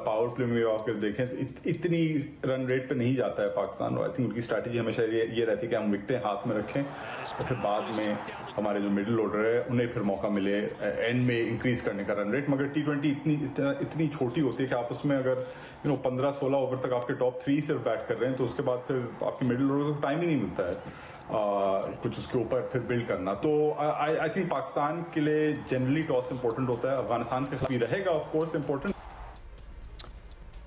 पावर प्ले में आकर देखें तो इतनी रन रेट पे नहीं जाता है पाकिस्तान। आई थिंक उनकी स्ट्रैटेजी हमेशा ये रहती है कि हम विकेटें हाथ में रखें और फिर बाद में हमारे जो मिडिल ऑर्डर है उन्हें फिर मौका मिले एंड में इंक्रीज करने का रन रेट। मगर T20 इतनी छोटी होती है कि आप उसमें अगर 15-16 ओवर तक आपके टॉप 3 सिर्फ बैट कर रहे हैं तो उसके बाद फिर आपके मिडिल ऑर्डर को टाइम ही नहीं मिलता है कुछ उसके ऊपर फिर बिल्ड करना। तो आई थिंक पाकिस्तान के लिए जनरली टॉस इंपॉर्टेंट होता है। अफगानिस्तान के खिलाफ भी रहेगा of course important.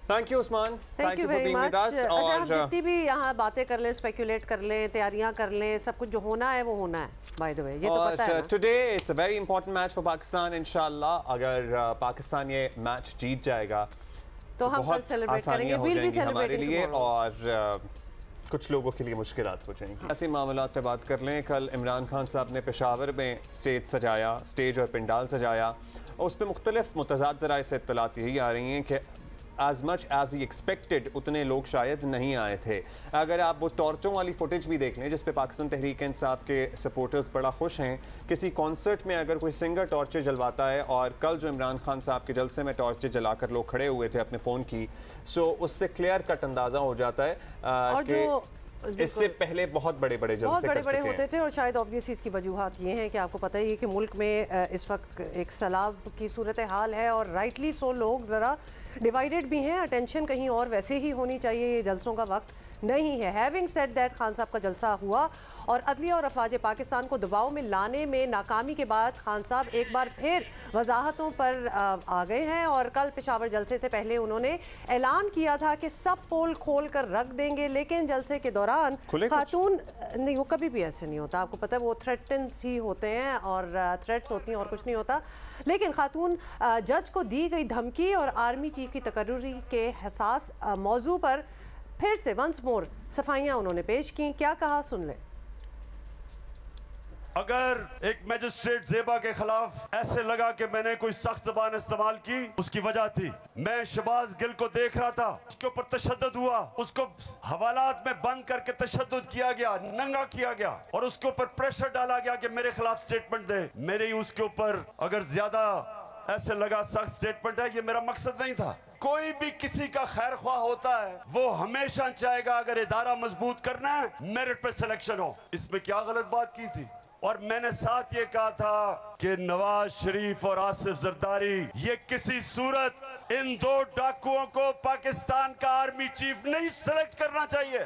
Thank you Usman, thank you very much. और जितनी भी यहाँ बातें कर लें, स्पेकुलेट कर लें, तैयारियां कर लें, सब कुछ जो होना है वो होना है। बाय द वे ये तो पता है। Today it's a very important match for Pakistan. इंशाल्लाह अगर पाकिस्तान ये मैच जीत जाएगा तो हम कल सेलिब्रेट करेंगे, विल बी हमारे लिए और कुछ लोगों के लिए मुश्किलात हो जाएंगी। ऐसे मामलात पे बात कर लें। कल इमरान खान साहब ने पेशावर में स्टेज और पंडाल सजाया और उस पर मुख्तलिफ मुतज़ाद ज़राए से इत्तलात यही आ रही हैं कि as much as he expected उतने लोग शायद नहीं आए थे। अगर आप वो टॉर्चों वाली फुटेज भी देख लें जिस पे पाकिस्तान तहरीक इंसाफ के सपोर्टर्स बड़ा खुश हैं, किसी कॉन्सर्ट में अगर कोई सिंगर टॉर्चें जलवाता है, और कल जो इमरान खान साहब के जलसे में टॉर्चें जलाकर लोग खड़े हुए थे अपने फ़ोन की, सो उससे क्लियर कट अंदाज़ा हो जाता है कि इससे पहले बहुत बड़े बड़े होते थे। और शायद ऑब्वियसली इसकी वजूहात ये हैं कि आपको पता ही है कि मुल्क में इस वक्त एक सैलाब की सूरत हाल है और राइटली सो लोग ज़रा डिवाइडेड भी हैं। अटेंशन कहीं और वैसे ही होनी चाहिए, ये जलसों का वक्त नहीं है। हैविंग सेड दैट, खान साहब का जलसा हुआ और अदलिया और अफवाज पाकिस्तान को दबाव में लाने में नाकामी के बाद खान साहब एक बार फिर वजाहतों पर आ गए हैं। और कल पेशावर जलसे से पहले उन्होंने ऐलान किया था कि सब पोल खोल कर रख देंगे, लेकिन जलसे के दौरान खातून नहीं, वो कभी भी ऐसे नहीं होता, आपको पता है, वो थ्रेटन्स ही होते हैं और थ्रेट्स होती हैं और कुछ नहीं होता। लेकिन खातून जज को दी गई धमकी और आर्मी चीफ की तकर्री के हसास मौजू पर फिर से वंस मोर सफाइयाँ उन्होंने पेश की। क्या कहा, सुन लें। अगर एक मैजिस्ट्रेट ज़ेबा के खिलाफ ऐसे लगा कि मैंने कोई सख्त ज़बान इस्तेमाल की, उसकी वजह थी मैं शहबाज गिल को देख रहा था, उसके ऊपर तशद्दुद हुआ, उसको हवालात में बंद करके तशद्दुद किया गया, नंगा किया गया और उसके ऊपर प्रेशर डाला गया कि मेरे खिलाफ स्टेटमेंट दे। मेरे ही उसके ऊपर अगर ज्यादा ऐसे लगा सख्त स्टेटमेंट है, ये मेरा मकसद नहीं था। कोई भी किसी का खैर ख्वाह होता है, वो हमेशा चाहेगा अगर इदारा मजबूत करना है मेरिट पे सिलेक्शन हो। इसमें क्या गलत बात की थी? और मैंने साथ ये कहा था कि नवाज शरीफ और आसिफ जरदारी, ये किसी सूरत इन दो डाकुओं को पाकिस्तान का आर्मी चीफ नहीं सिलेक्ट करना चाहिए।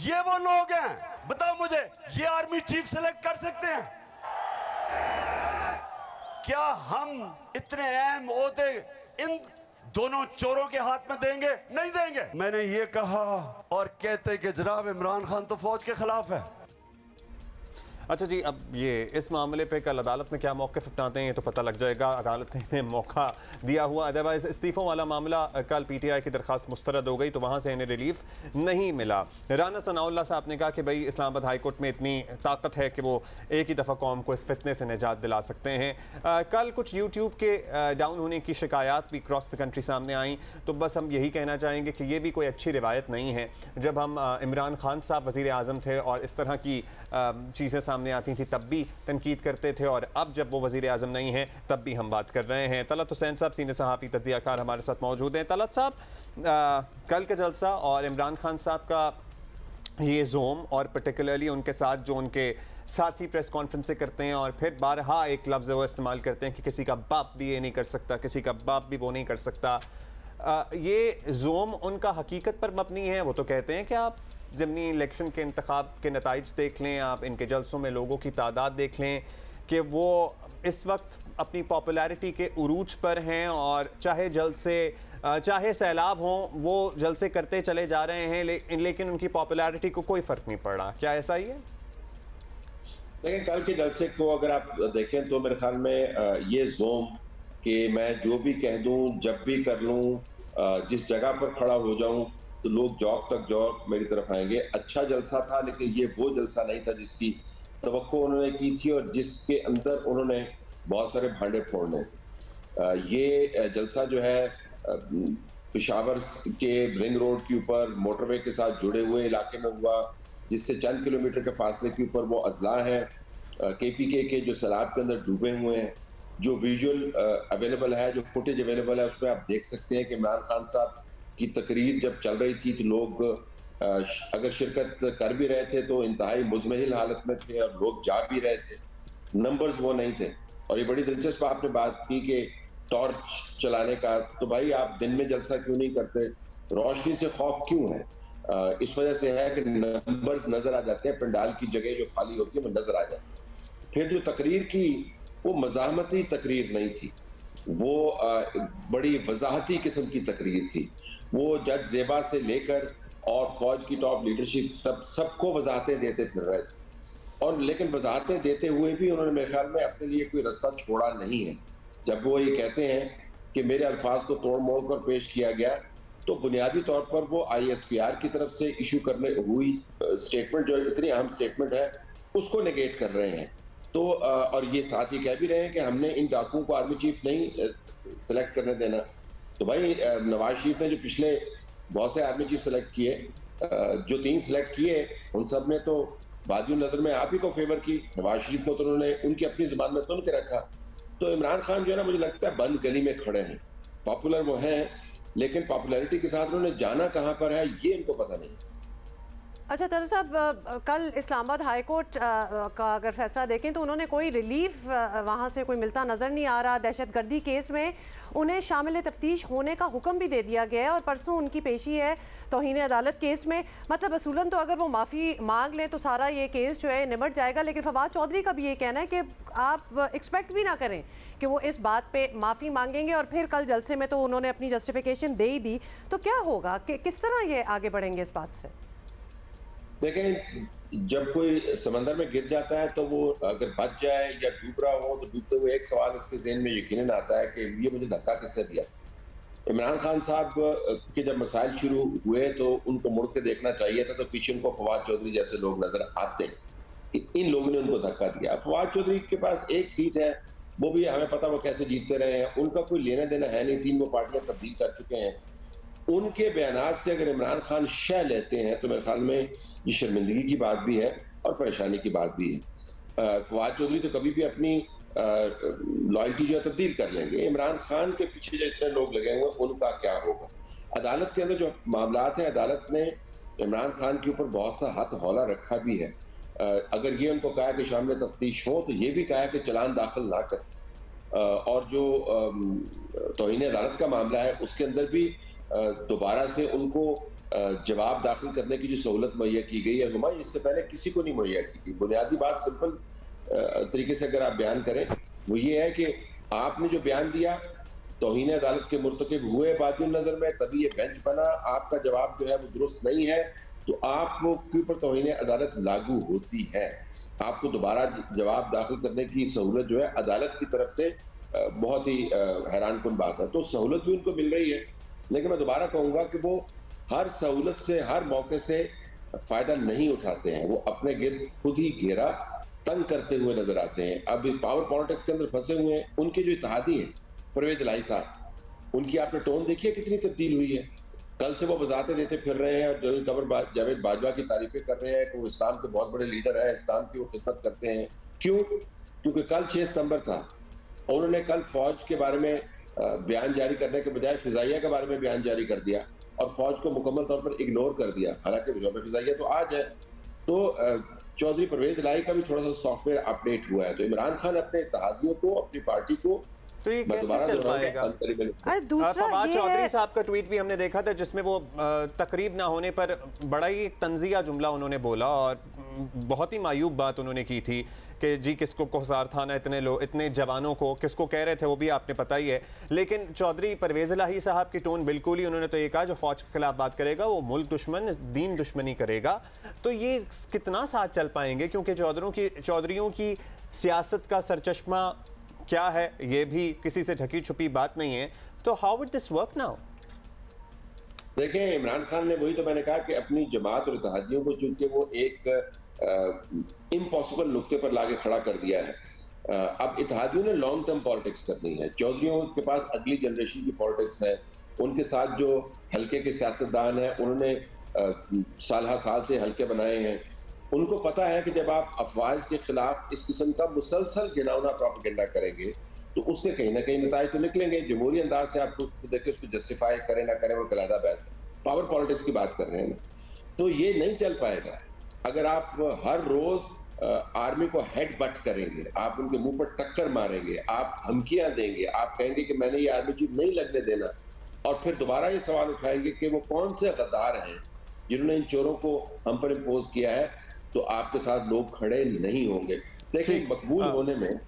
ये वो लोग हैं, बताओ मुझे, ये आर्मी चीफ सिलेक्ट कर सकते हैं? क्या हम इतने अहम ओहदे इन दोनों चोरों के हाथ में देंगे? नहीं देंगे। मैंने ये कहा और कहते कि जनाब इमरान खान तो फौज के खिलाफ है। अच्छा जी, अब ये इस मामले पे कल अदालत में क्या मौक़िफ़ अपनाते हैं ये तो पता लग जाएगा। अदालत ने मौका दिया हुआ, अदरवाइज़ इस्तीफ़ों वाला मामला कल PTI की दरख्वास्त मुस्तरद हो गई तो वहाँ से इन्हें रिलीफ नहीं मिला। राना सनाउल्लाह साहब ने कहा कि भाई इस्लामाबाद हाई कोर्ट में इतनी ताकत है कि वो एक ही दफ़ा कौम को इस फितने से निजात दिला सकते हैं। कल कुछ यूट्यूब के डाउन होने की शिकायत भी क्रॉस द कंट्री सामने आई, तो बस हम यही कहना चाहेंगे कि ये भी कोई अच्छी रिवायत नहीं है। जब हम इमरान खान साहब वज़ीर आज़म थे और इस तरह की चीज़ें सामने आती थी तब भी तनकीद करते थे, और अब जब वो वज़ीर आज़म नहीं हैं तब भी हम बात कर रहे हैं। तलत हुसैन साहब सीनियर सहाफ़ी तज्ज़ियाकार हमारे साथ मौजूद हैं। तलत साहब, कल का जलसा और इमरान खान साहब का ये ज़ोम और पर्टिकुलरली उनके साथ जो उनके साथी प्रेस कॉन्फ्रेंस से करते हैं और फिर बारहा एक लफ्ज़ वो इस्तेमाल करते हैं कि किसी का बाप भी ये नहीं कर सकता, किसी का बाप भी वो नहीं कर सकता, ये जोम उनका हकीकत पर मबनी है। वो तो कहते हैं कि आप ज़मीनी इलेक्शन के इंतखाब के नताइज देख लें, आप इनके जलसों में लोगों की तादाद देख लें कि वो इस वक्त अपनी पॉपुलैरिटी के उरूज पर हैं और चाहे जलसे चाहे सैलाब हों वो जलसे करते चले जा रहे हैं, लेकिन उनकी पॉपुलैरिटी को कोई फ़र्क नहीं पड़ रहा। क्या ऐसा ही है? देखिए, कल के जलसे को अगर आप देखें तो मेरे ख्याल में ये जोम कि मैं जो भी कह दूं, जब भी कर लूं, जिस जगह पर खड़ा हो जाऊं तो लोग जौक तक जौक मेरी तरफ आएंगे, अच्छा जलसा था। लेकिन ये वो जलसा नहीं था जिसकी तवक्को उन्होंने की थी और जिसके अंदर उन्होंने बहुत सारे भांडे फोड़ने। ये जलसा जो है पेशावर के रिंग रोड के ऊपर मोटरवे के साथ जुड़े हुए इलाके में हुआ, जिससे चंद किलोमीटर के फासले के ऊपर वो अजला है KPK के जो सैलाब के अंदर डूबे हुए हैं। जो विजुअल अवेलेबल है, जो फुटेज अवेलेबल है, उसमें आप देख सकते हैं कि इमरान खान साहब की तकरीर जब चल रही थी तो लोग अगर शिरकत कर भी रहे थे तो इंतहाई मुजमहिल हालत में थे और लोग जा भी रहे थे, नंबर्स वो नहीं थे। और ये बड़ी दिलचस्प आपने बात की कि टॉर्च चलाने का, तो भाई आप दिन में जलसा क्यों नहीं करते? रोशनी से खौफ क्यों है? इस वजह से है कि नंबर्स नजर आ जाते हैं, पंडाल की जगह जो खाली होती है वो नजर आ जाती है। फिर जो तकरीर की वो मज़ाहमती तकरीर नहीं थी, वो बड़ी वजाहती किस्म की तकरीर थी। वो जज ज़ेबा से लेकर और फौज की टॉप लीडरशिप तब सबको वजाहतें देते फिर रहे थे। और लेकिन वजाहतें देते हुए भी उन्होंने मेरे ख्याल में अपने लिए कोई रास्ता छोड़ा नहीं है। जब वो ये कहते हैं कि मेरे अल्फाज को तोड़ मोड़ कर पेश किया गया, तो बुनियादी तौर पर वो ISPR की तरफ से इशू करने हुई स्टेटमेंट, जो इतनी अहम स्टेटमेंट है, उसको नेगेट कर रहे हैं। तो और ये साथ ही कह भी रहे हैं कि हमने इन डाकुओं को आर्मी चीफ नहीं सिलेक्ट करने देना। तो भाई नवाज शरीफ ने जो पिछले बहुत से आर्मी चीफ सेलेक्ट किए, जो 3 सिलेक्ट किए, उन सब में तो बादियों नजर में आप ही को फेवर की। नवाज शरीफ को तो उन्होंने उनकी अपनी जुबान में तुन के रखा। तो इमरान खान जो है ना, मुझे लगता है बंद गली में खड़े हैं। पॉपुलर वो हैं, लेकिन पॉपुलैरिटी के साथ उन्होंने जाना कहां पर है ये इनको पता नहीं। अच्छा तलत साहब, कल इस्लामाबाद हाई कोर्ट का अगर फैसला देखें तो उन्होंने कोई रिलीफ वहाँ से कोई मिलता नज़र नहीं आ रहा। दहशतगर्दी केस में उन्हें शामिल तफ्तीश होने का हुक्म भी दे दिया गया है और परसों उनकी पेशी है तौहीन अदालत केस में। मतलब असूलन तो अगर वो माफ़ी मांग लें तो सारा ये केस जो है निमट जाएगा, लेकिन फवाद चौधरी का भी ये कहना है कि आप एक्सपेक्ट भी ना करें कि वो इस बात पे माफ़ी मांगेंगे। और फिर कल जलसे में तो उन्होंने अपनी जस्टिफिकेशन दे ही दी। तो क्या होगा कि किस तरह ये आगे बढ़ेंगे इस बात से? देखें, जब कोई समंदर में गिर जाता है तो वो अगर बच जाए या डूब रहा हो तो डूबते हुए एक सवाल उसके ज़हन में यकीनन आता है कि ये मुझे धक्का किसने दिया। इमरान खान साहब के जब मसाइल शुरू हुए तो उनको मुड़ के देखना चाहिए था, तो पीछे उनको फवाद चौधरी जैसे लोग नजर आते। इन लोगों ने उनको धक्का दिया। फवाद चौधरी के पास एक सीट है, वो भी हमें पता वो कैसे जीतते रहे हैं, उनका कोई लेना देना है नहीं। 3 वो पार्टियां तब्दील कर चुके हैं। उनके बयानात से अगर इमरान खान शह लेते हैं तो मेरे ख्याल में ये शर्मिंदगी की बात भी है और परेशानी की बात भी है। फवाद चौधरी तो कभी भी अपनी लॉयल्टी जो है तब्दील कर लेंगे। इमरान खान के पीछे जो इतने लोग लगे हुए उनका क्या होगा? अदालत के अंदर जो मामलात हैं, अदालत ने इमरान खान के ऊपर बहुत सा हाथ हौला रखा भी है। अगर ये उनको कहा कि शामिल तफ्तीश हो, तो ये भी कहा कि चलान दाखिल ना कर। और जो तौहीन अदालत का मामला है उसके अंदर भी दोबारा से उनको जवाब दाखिल करने की जो सहूलत मुहैया की गई है, हुमा इससे पहले किसी को नहीं मुहैया की गई। बुनियादी बात सिंपल तरीके से अगर आप बयान करें वो ये है कि आपने जो बयान दिया तौहीन अदालत के मुर्तकिब हुए बादियों नजर में, तभी ये बेंच बना। आपका जवाब जो है वो दुरुस्त नहीं है तो आपके ऊपर तौहीन अदालत लागू होती है। आपको दोबारा जवाब दाखिल करने की सहूलत जो है अदालत की तरफ से बहुत ही हैरान कुन बात है। तो सहूलत भी उनको मिल रही है, लेकिन मैं दोबारा कहूंगा कि वो हर सहूलत से, हर मौके से फायदा नहीं उठाते हैं। वो अपने गिर्द खुद ही घेरा तंग करते हुए नजर आते हैं। अब पावर पॉलिटिक्स के अंदर फंसे हुए हैं। उनके जो इत्तेहादी हैं परवेज इलाही साहब, उनकी आपने टोन देखी है कितनी तब्दील हुई है। कल से वो वजाहतें देते फिर रहे हैं और जनरल कमर जावेद बाजवा की तारीफें कर रहे हैं कि वो इस्लाम के बहुत बड़े लीडर है, इस्लाम की वो खिदमत करते हैं। क्यों? क्योंकि कल 6 सितंबर था और उन्होंने कल फौज के बारे में बयान जारी करने के बजाय फिजाइया के बारे में बयान जारी कर दिया और फौज को मुकम्मल तौर पर इग्नोर कर दिया। हालांकि फिजाइया तो आज है। तो चौधरी परवेज इलाही का भी थोड़ा सा सॉफ्टवेयर अपडेट हुआ है। तो इमरान खान अपने इत्तेहादियों को, अपनी पार्टी को तो ये कैसे चल पाएगा? दूसरा फवाद ये चौधरी साहब का ट्वीट भी हमने देखा था जिसमें वो तकरीब ना होने पर बड़ा ही तंजिया जुमला उन्होंने बोला और बहुत ही मायूब बात उन्होंने की थी कि जी किसको कोहसार थाना इतने जवानों को किसको कह रहे थे वो भी आपने पता ही है। लेकिन चौधरी परवेज़ इलाही साहब की टोन बिल्कुल ही, उन्होंने तो ये कहा जो फौज के खिलाफ बात करेगा वो मुल्क दुश्मन दीन दुश्मनी करेगा। तो ये कितना साथ चल पाएंगे, क्योंकि चौधरियों की सियासत का सरचश्मा क्या है ये भी किसी से ढकी छुपी बात नहीं है। तो how would this work now? देखें, इमरान खान ने, वही तो मैंने कहा कि अपनी जमात और इत्तेहादियों को चूंकि वो एक इम्पॉसिबल नुक्ते पर लाके खड़ा कर दिया है, अब इत्तेहादियों ने लॉन्ग टर्म पॉलिटिक्स करनी है। चौधरियों के पास अगली जनरेशन की पॉलिटिक्स है। उनके साथ जो हल्के के सियासतदान हैं उन्होंने साल से हल्के बनाए हैं। उनको पता है कि जब आप अफवाज के खिलाफ इस किस्म का मुसलसल घिनौना प्रोपेगेंडा करेंगे तो उसके कहीं ना कहीं नतायज तो निकलेंगे। जमहूरी अंदाज से आपको उसको देखें, उसको जस्टिफाई करें ना करें वो अलग बहस है। पावर पॉलिटिक्स की बात कर रहे हैं, तो ये नहीं चल पाएगा अगर आप हर रोज आर्मी को हेड बट करेंगे, आप उनके मुंह पर टक्कर मारेंगे, आप धमकियां देंगे, आप कहेंगे कि मैंने ये आर्मी चीफ नहीं लगने देना, और फिर दोबारा ये सवाल उठाएंगे कि वो कौन से गद्दार हैं जिन्होंने इन चोरों को हम पर इम्पोज किया है, तो आपके साथ लोग खड़े नहीं होंगे। देखिए, मकबूल होने में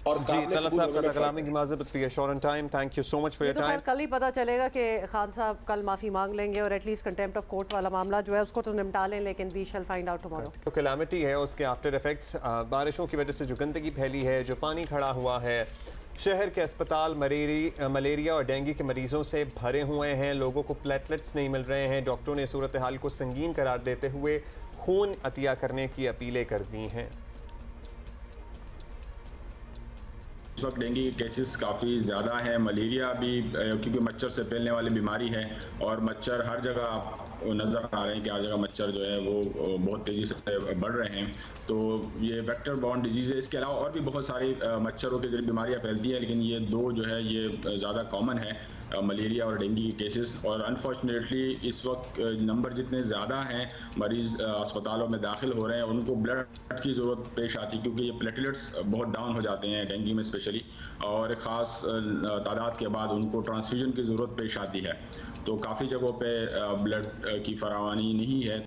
और जी, तलत साहब का कलामी की माज़रत भी है। Short on time, thank you so much for your time. कल ही पता चलेगा कि खान साहब कल माफी मांग लेंगे और एटलीस्ट कंटेम्प्ट ऑफ कोर्ट वाला मामला जो है उसको तो निपटा लें, लेकिन we shall find out tomorrow. तो कैलामिटी है, उसके आफ्टर इफेक्ट्स, बारिशों की वजह से जो गंदगी फैली है, जो पानी खड़ा हुआ है, शहर के अस्पताल मलेरिया और डेंगू के मरीजों से भरे हुए हैं, लोगों को प्लेटलेट्स नहीं मिल रहे हैं। डॉक्टरों ने सूरत हाल को संगीन करार देते हुए खून अतिया करने की अपीलें कर दी हैं। इस वक्त डेंगू के केसेस काफ़ी ज़्यादा हैं, मलेरिया भी, क्योंकि मच्छर से फैलने वाली बीमारी है और मच्छर हर जगह नज़र आ रहे हैं कि हर जगह मच्छर जो है वो बहुत तेज़ी से बढ़ रहे हैं। तो ये वेक्टर बॉर्न डिजीज़ है। इसके अलावा और भी बहुत सारी मच्छरों के जरिए बीमारियाँ फैलती हैं, लेकिन ये दो जो है ये ज़्यादा कॉमन है, मलेरिया और डेंगू के केसेस। और अनफॉर्चुनेटली इस वक्त नंबर जितने ज़्यादा हैं, मरीज़ अस्पतालों में दाखिल हो रहे हैं, उनको ब्लड की ज़रूरत पेश आती है, क्योंकि ये प्लेटलेट्स बहुत डाउन हो जाते हैं डेंगू में स्पेशली, और एक ख़ास तादाद के बाद उनको ट्रांसफ्यूजन की ज़रूरत पेश आती है। तो काफ़ी जगहों पे ब्लड की फरावानी नहीं है।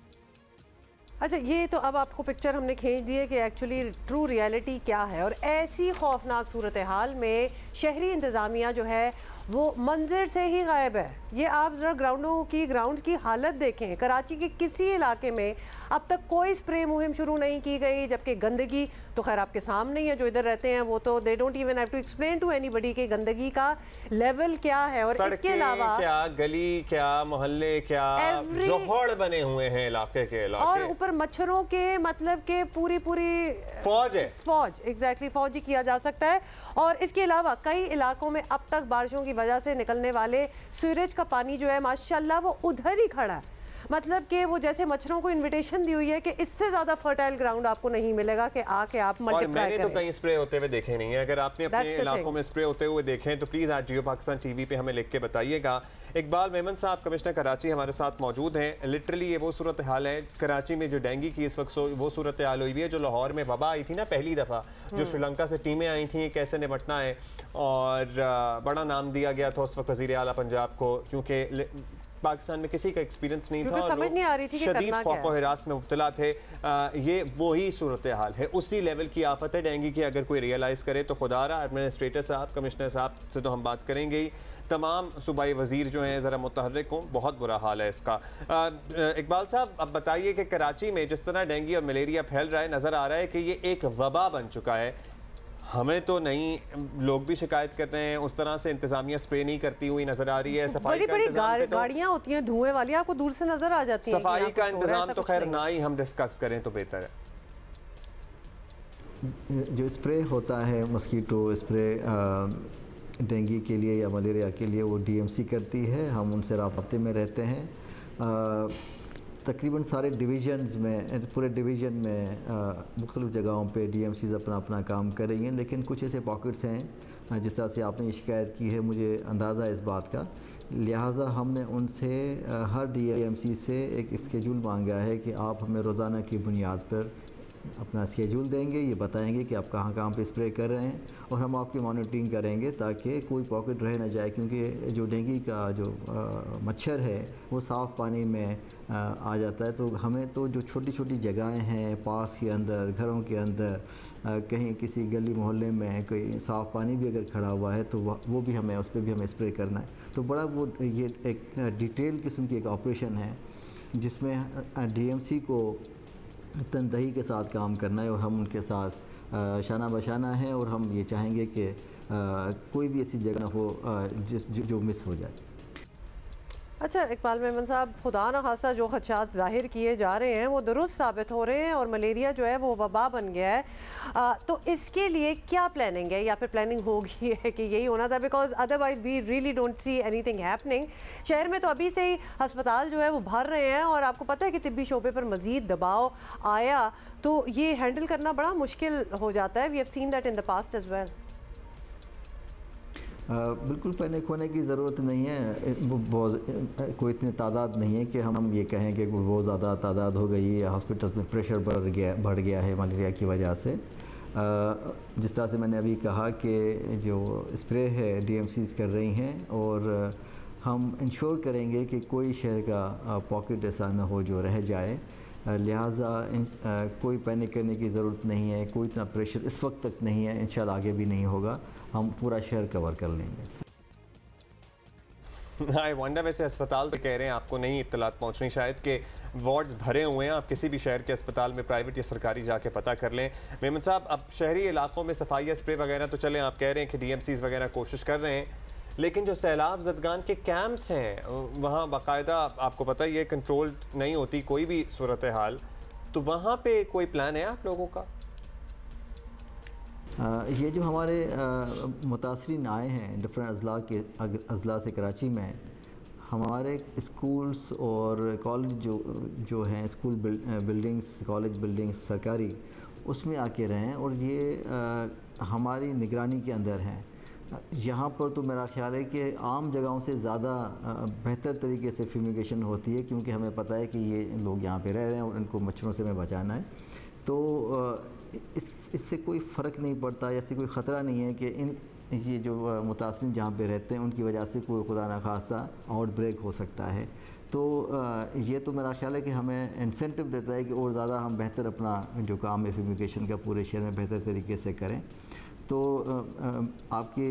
अच्छा, ये तो अब आपको पिक्चर हमने खींच दी है कि एक्चुअली ट्रू रियलिटी क्या है, और ऐसी खौफनाक सूरत हाल में शहरी इंतज़ामिया जो है वो मंजर से ही गायब है। ये आप ज़रा ग्राउंड्स की हालत देखें। कराची के किसी इलाके में अब तक कोई स्प्रे मुहिम शुरू नहीं की गई, जबकि गंदगी तो खैर आपके सामने ही है। जो इधर रहते हैं वो तो they don't even have to explain to anybody कि गंदगी का लेवल क्या है। और इसके अलावा क्या गली, क्या मोहल्ले, क्या जोहड़ बने हुए हैं इलाके के इलाके, और ऊपर मच्छरों के मतलब के पूरी फौज है। फौज, एग्जैक्टली, फौज ही किया जा सकता है। और इसके अलावा कई इलाकों में अब तक बारिशों की वजह से निकलने वाले सीवरेज का पानी जो है माशाल्लाह वो उधर ही खड़ा है। मतलब कि वो जैसे मच्छरों को इनविटेशन दी हुई है कि इससे ज्यादा फर्टाइल ग्राउंड आपको नहीं मिलेगा कि आके आप मल्टीप्लाई करें। मैंने तो कहीं स्प्रे होते हुए देखे नहीं है। अगर आपने अपने इलाकों में स्प्रे होते हुए देखें तो प्लीज आज जियो पाकिस्तान टीवी पे हमें लिख के बताइएगा। इकबाल मेमन साहब, कमिश्नर कराची, हमारे साथ मौजूद हैं। लिटरली ये वो सूरत हाल है कराची में जो डेंगू की इस वक्त वो सूरत हाल हुई है जो लाहौर में वबा आई थी ना पहली दफ़ा, जो श्रीलंका से टीमें आई थी कैसे निपटना है, और बड़ा नाम दिया गया था उस वक्त वज़ीर आला पंजाब को, क्योंकि पाकिस्तान में किसी का एक्सपीरियंस नहीं था और समझ नहीं आ रही थी कि शदीद खौफ और हिरास में मुब्तला थे। ये वही सूरत हाल है, उसी लेवल की आफत है डेंगू की। अगर कोई रियलाइज़ करे तो खुदारा एडमिनिस्ट्रेटर साहब, कमिश्नर साहब से तो हम बात करेंगे ही, तमाम सूबाई वज़ीर जो हैं ज़रा मुतहर्रिक हों, बहुत बुरा हाल है इसका। इकबाल साहब, अब बताइए कि कराची में जिस तरह डेंगू और मलेरिया फैल रहा है, नज़र आ रहा है कि ये एक वबा बन चुका है। हमें तो नहीं, लोग भी शिकायत कर रहे हैं, उस तरह से इंतजामिया स्प्रे नहीं करती हुई नजर आ रही है। सफाई बड़ी गाड़ियां होती हैं धुएं वाली, आपको दूर से नजर आ जाती हैं। सफाई का इंतजाम तो खैर ना ही हम डिस्कस करें तो बेहतर है। जो स्प्रे होता है मस्कीटो स्प्रे डेंगू के लिए या मलेरिया के लिए, वो डीएमसी करती है, हम उनसे राब्ते में रहते हैं। तकरीबन सारे डिवीज़न्स में, पूरे डिवीज़न में मुख्तलिफ़ जगहों पे डीएमसीज़ अपना अपना काम कर रही हैं, लेकिन कुछ ऐसे पॉकेट्स हैं जिस तरह से आपने ये शिकायत की है, मुझे अंदाज़ा है इस बात का, लिहाजा हमने उनसे हर डीएमसी से एक स्केड्यूल मांगा है कि आप हमें रोज़ाना की बुनियाद पर अपना स्केड्यूल देंगे, ये बताएंगे कि आप कहाँ कहाँ पे स्प्रे कर रहे हैं और हम आपकी मॉनिटरिंग करेंगे ताकि कोई पॉकेट रह ना जाए, क्योंकि जो डेंगू का जो मच्छर है वो साफ़ पानी में आ जाता है। तो हमें तो जो छोटी छोटी जगहें हैं पास के अंदर, घरों के अंदर, कहीं किसी गली मोहल्ले में कोई साफ़ पानी भी अगर खड़ा हुआ है तो वो भी हमें, उस पर भी हमें स्प्रे करना है। तो बड़ा वो ये एक डिटेल किस्म की एक ऑपरेशन है जिसमें डीएमसी को तनदही के साथ काम करना है और हम उनके साथ शाना बशाना है और हम ये चाहेंगे कि कोई भी ऐसी जगह हो जो मिस हो जाए। अच्छा इकबाल मेमन साहब, खुदा न खास्ता जो खदशात ज़ाहिर किए जा रहे हैं वो दुरुस्त साबित हो रहे हैं और मलेरिया जो है वो वबा बन गया है, तो इसके लिए क्या प्लानिंग है या फिर प्लानिंग होगी है कि यही होना था? Because otherwise we really don't see anything happening. शहर में तो अभी से ही अस्पताल जो है वो भर रहे हैं और आपको पता है कि तिब्बी शोबे पर मज़ीद दबाव आया तो ये हैंडल करना बड़ा मुश्किल हो जाता है। We have seen that in the past as well. बिल्कुल पैनिक होने की ज़रूरत नहीं है, बहुत कोई इतनी तादाद नहीं है कि हम ये कहें कि बहुत ज़्यादा तादाद हो गई है, हॉस्पिटल्स में प्रेशर बढ़ गया है मलेरिया की वजह से। जिस तरह से मैंने अभी कहा कि जो स्प्रे है डीएमसीज़ कर रही हैं और हम इंश्योर करेंगे कि कोई शहर का पॉकेट ऐसा न हो जो रह जाए, लिहाजा कोई पैनिक करने की ज़रूरत नहीं है, कोई इतना प्रेशर इस वक्त तक नहीं है, इंशाल्लाह आगे भी नहीं होगा, हम पूरा शहर कवर कर लेंगे। आई वंडर, वैसे अस्पताल तो कह रहे हैं आपको नहीं इत्तलात पहुंच रही शायद कि वार्ड्स भरे हुए हैं, आप किसी भी शहर के अस्पताल में प्राइवेट या सरकारी जाके पता कर लें। मेमन साहब, अब शहरी इलाकों में सफाई या स्प्रे वगैरह तो चलें, आप कह रहे हैं कि डीएमसीज़ वगैरह कोशिश कर रहे हैं, लेकिन जो सैलाब ज़दगान के कैंप्स हैं वहाँ बाकायदा आपको पता ही है कंट्रोल नहीं होती कोई भी सूरत हाल, तो वहाँ पे कोई प्लान है आप लोगों का? ये जो हमारे मुतासरीन आए हैं डिफरेंट अजला से कराची में, हमारे स्कूल्स और कॉलेज जो हैं, स्कूल बिल्डिंग्स, कॉलेज बिल्डिंग्स सरकारी, उसमें आके रहे हैं और ये हमारी निगरानी के अंदर हैं। यहाँ पर तो मेरा ख्याल है कि आम जगहों से ज़्यादा बेहतर तरीके से फ्यूमिगेशन होती है, क्योंकि हमें पता है कि ये लोग यहाँ पे रह रहे हैं और इनको मच्छरों से हमें बचाना है। तो इससे कोई फ़र्क नहीं पड़ता, ऐसे कोई ख़तरा नहीं है कि ये जो मुतासरीन जहाँ पे रहते हैं उनकी वजह से कोई खुदा न खास्ता आउटब्रेक हो सकता है। तो ये तो मेरा ख्याल है कि हमें इंसेंटिव देता है कि और ज़्यादा हम बेहतर अपना जो काम है फ्यूमिगेशन का पूरे शहर में बेहतर तरीके से करें। तो आपके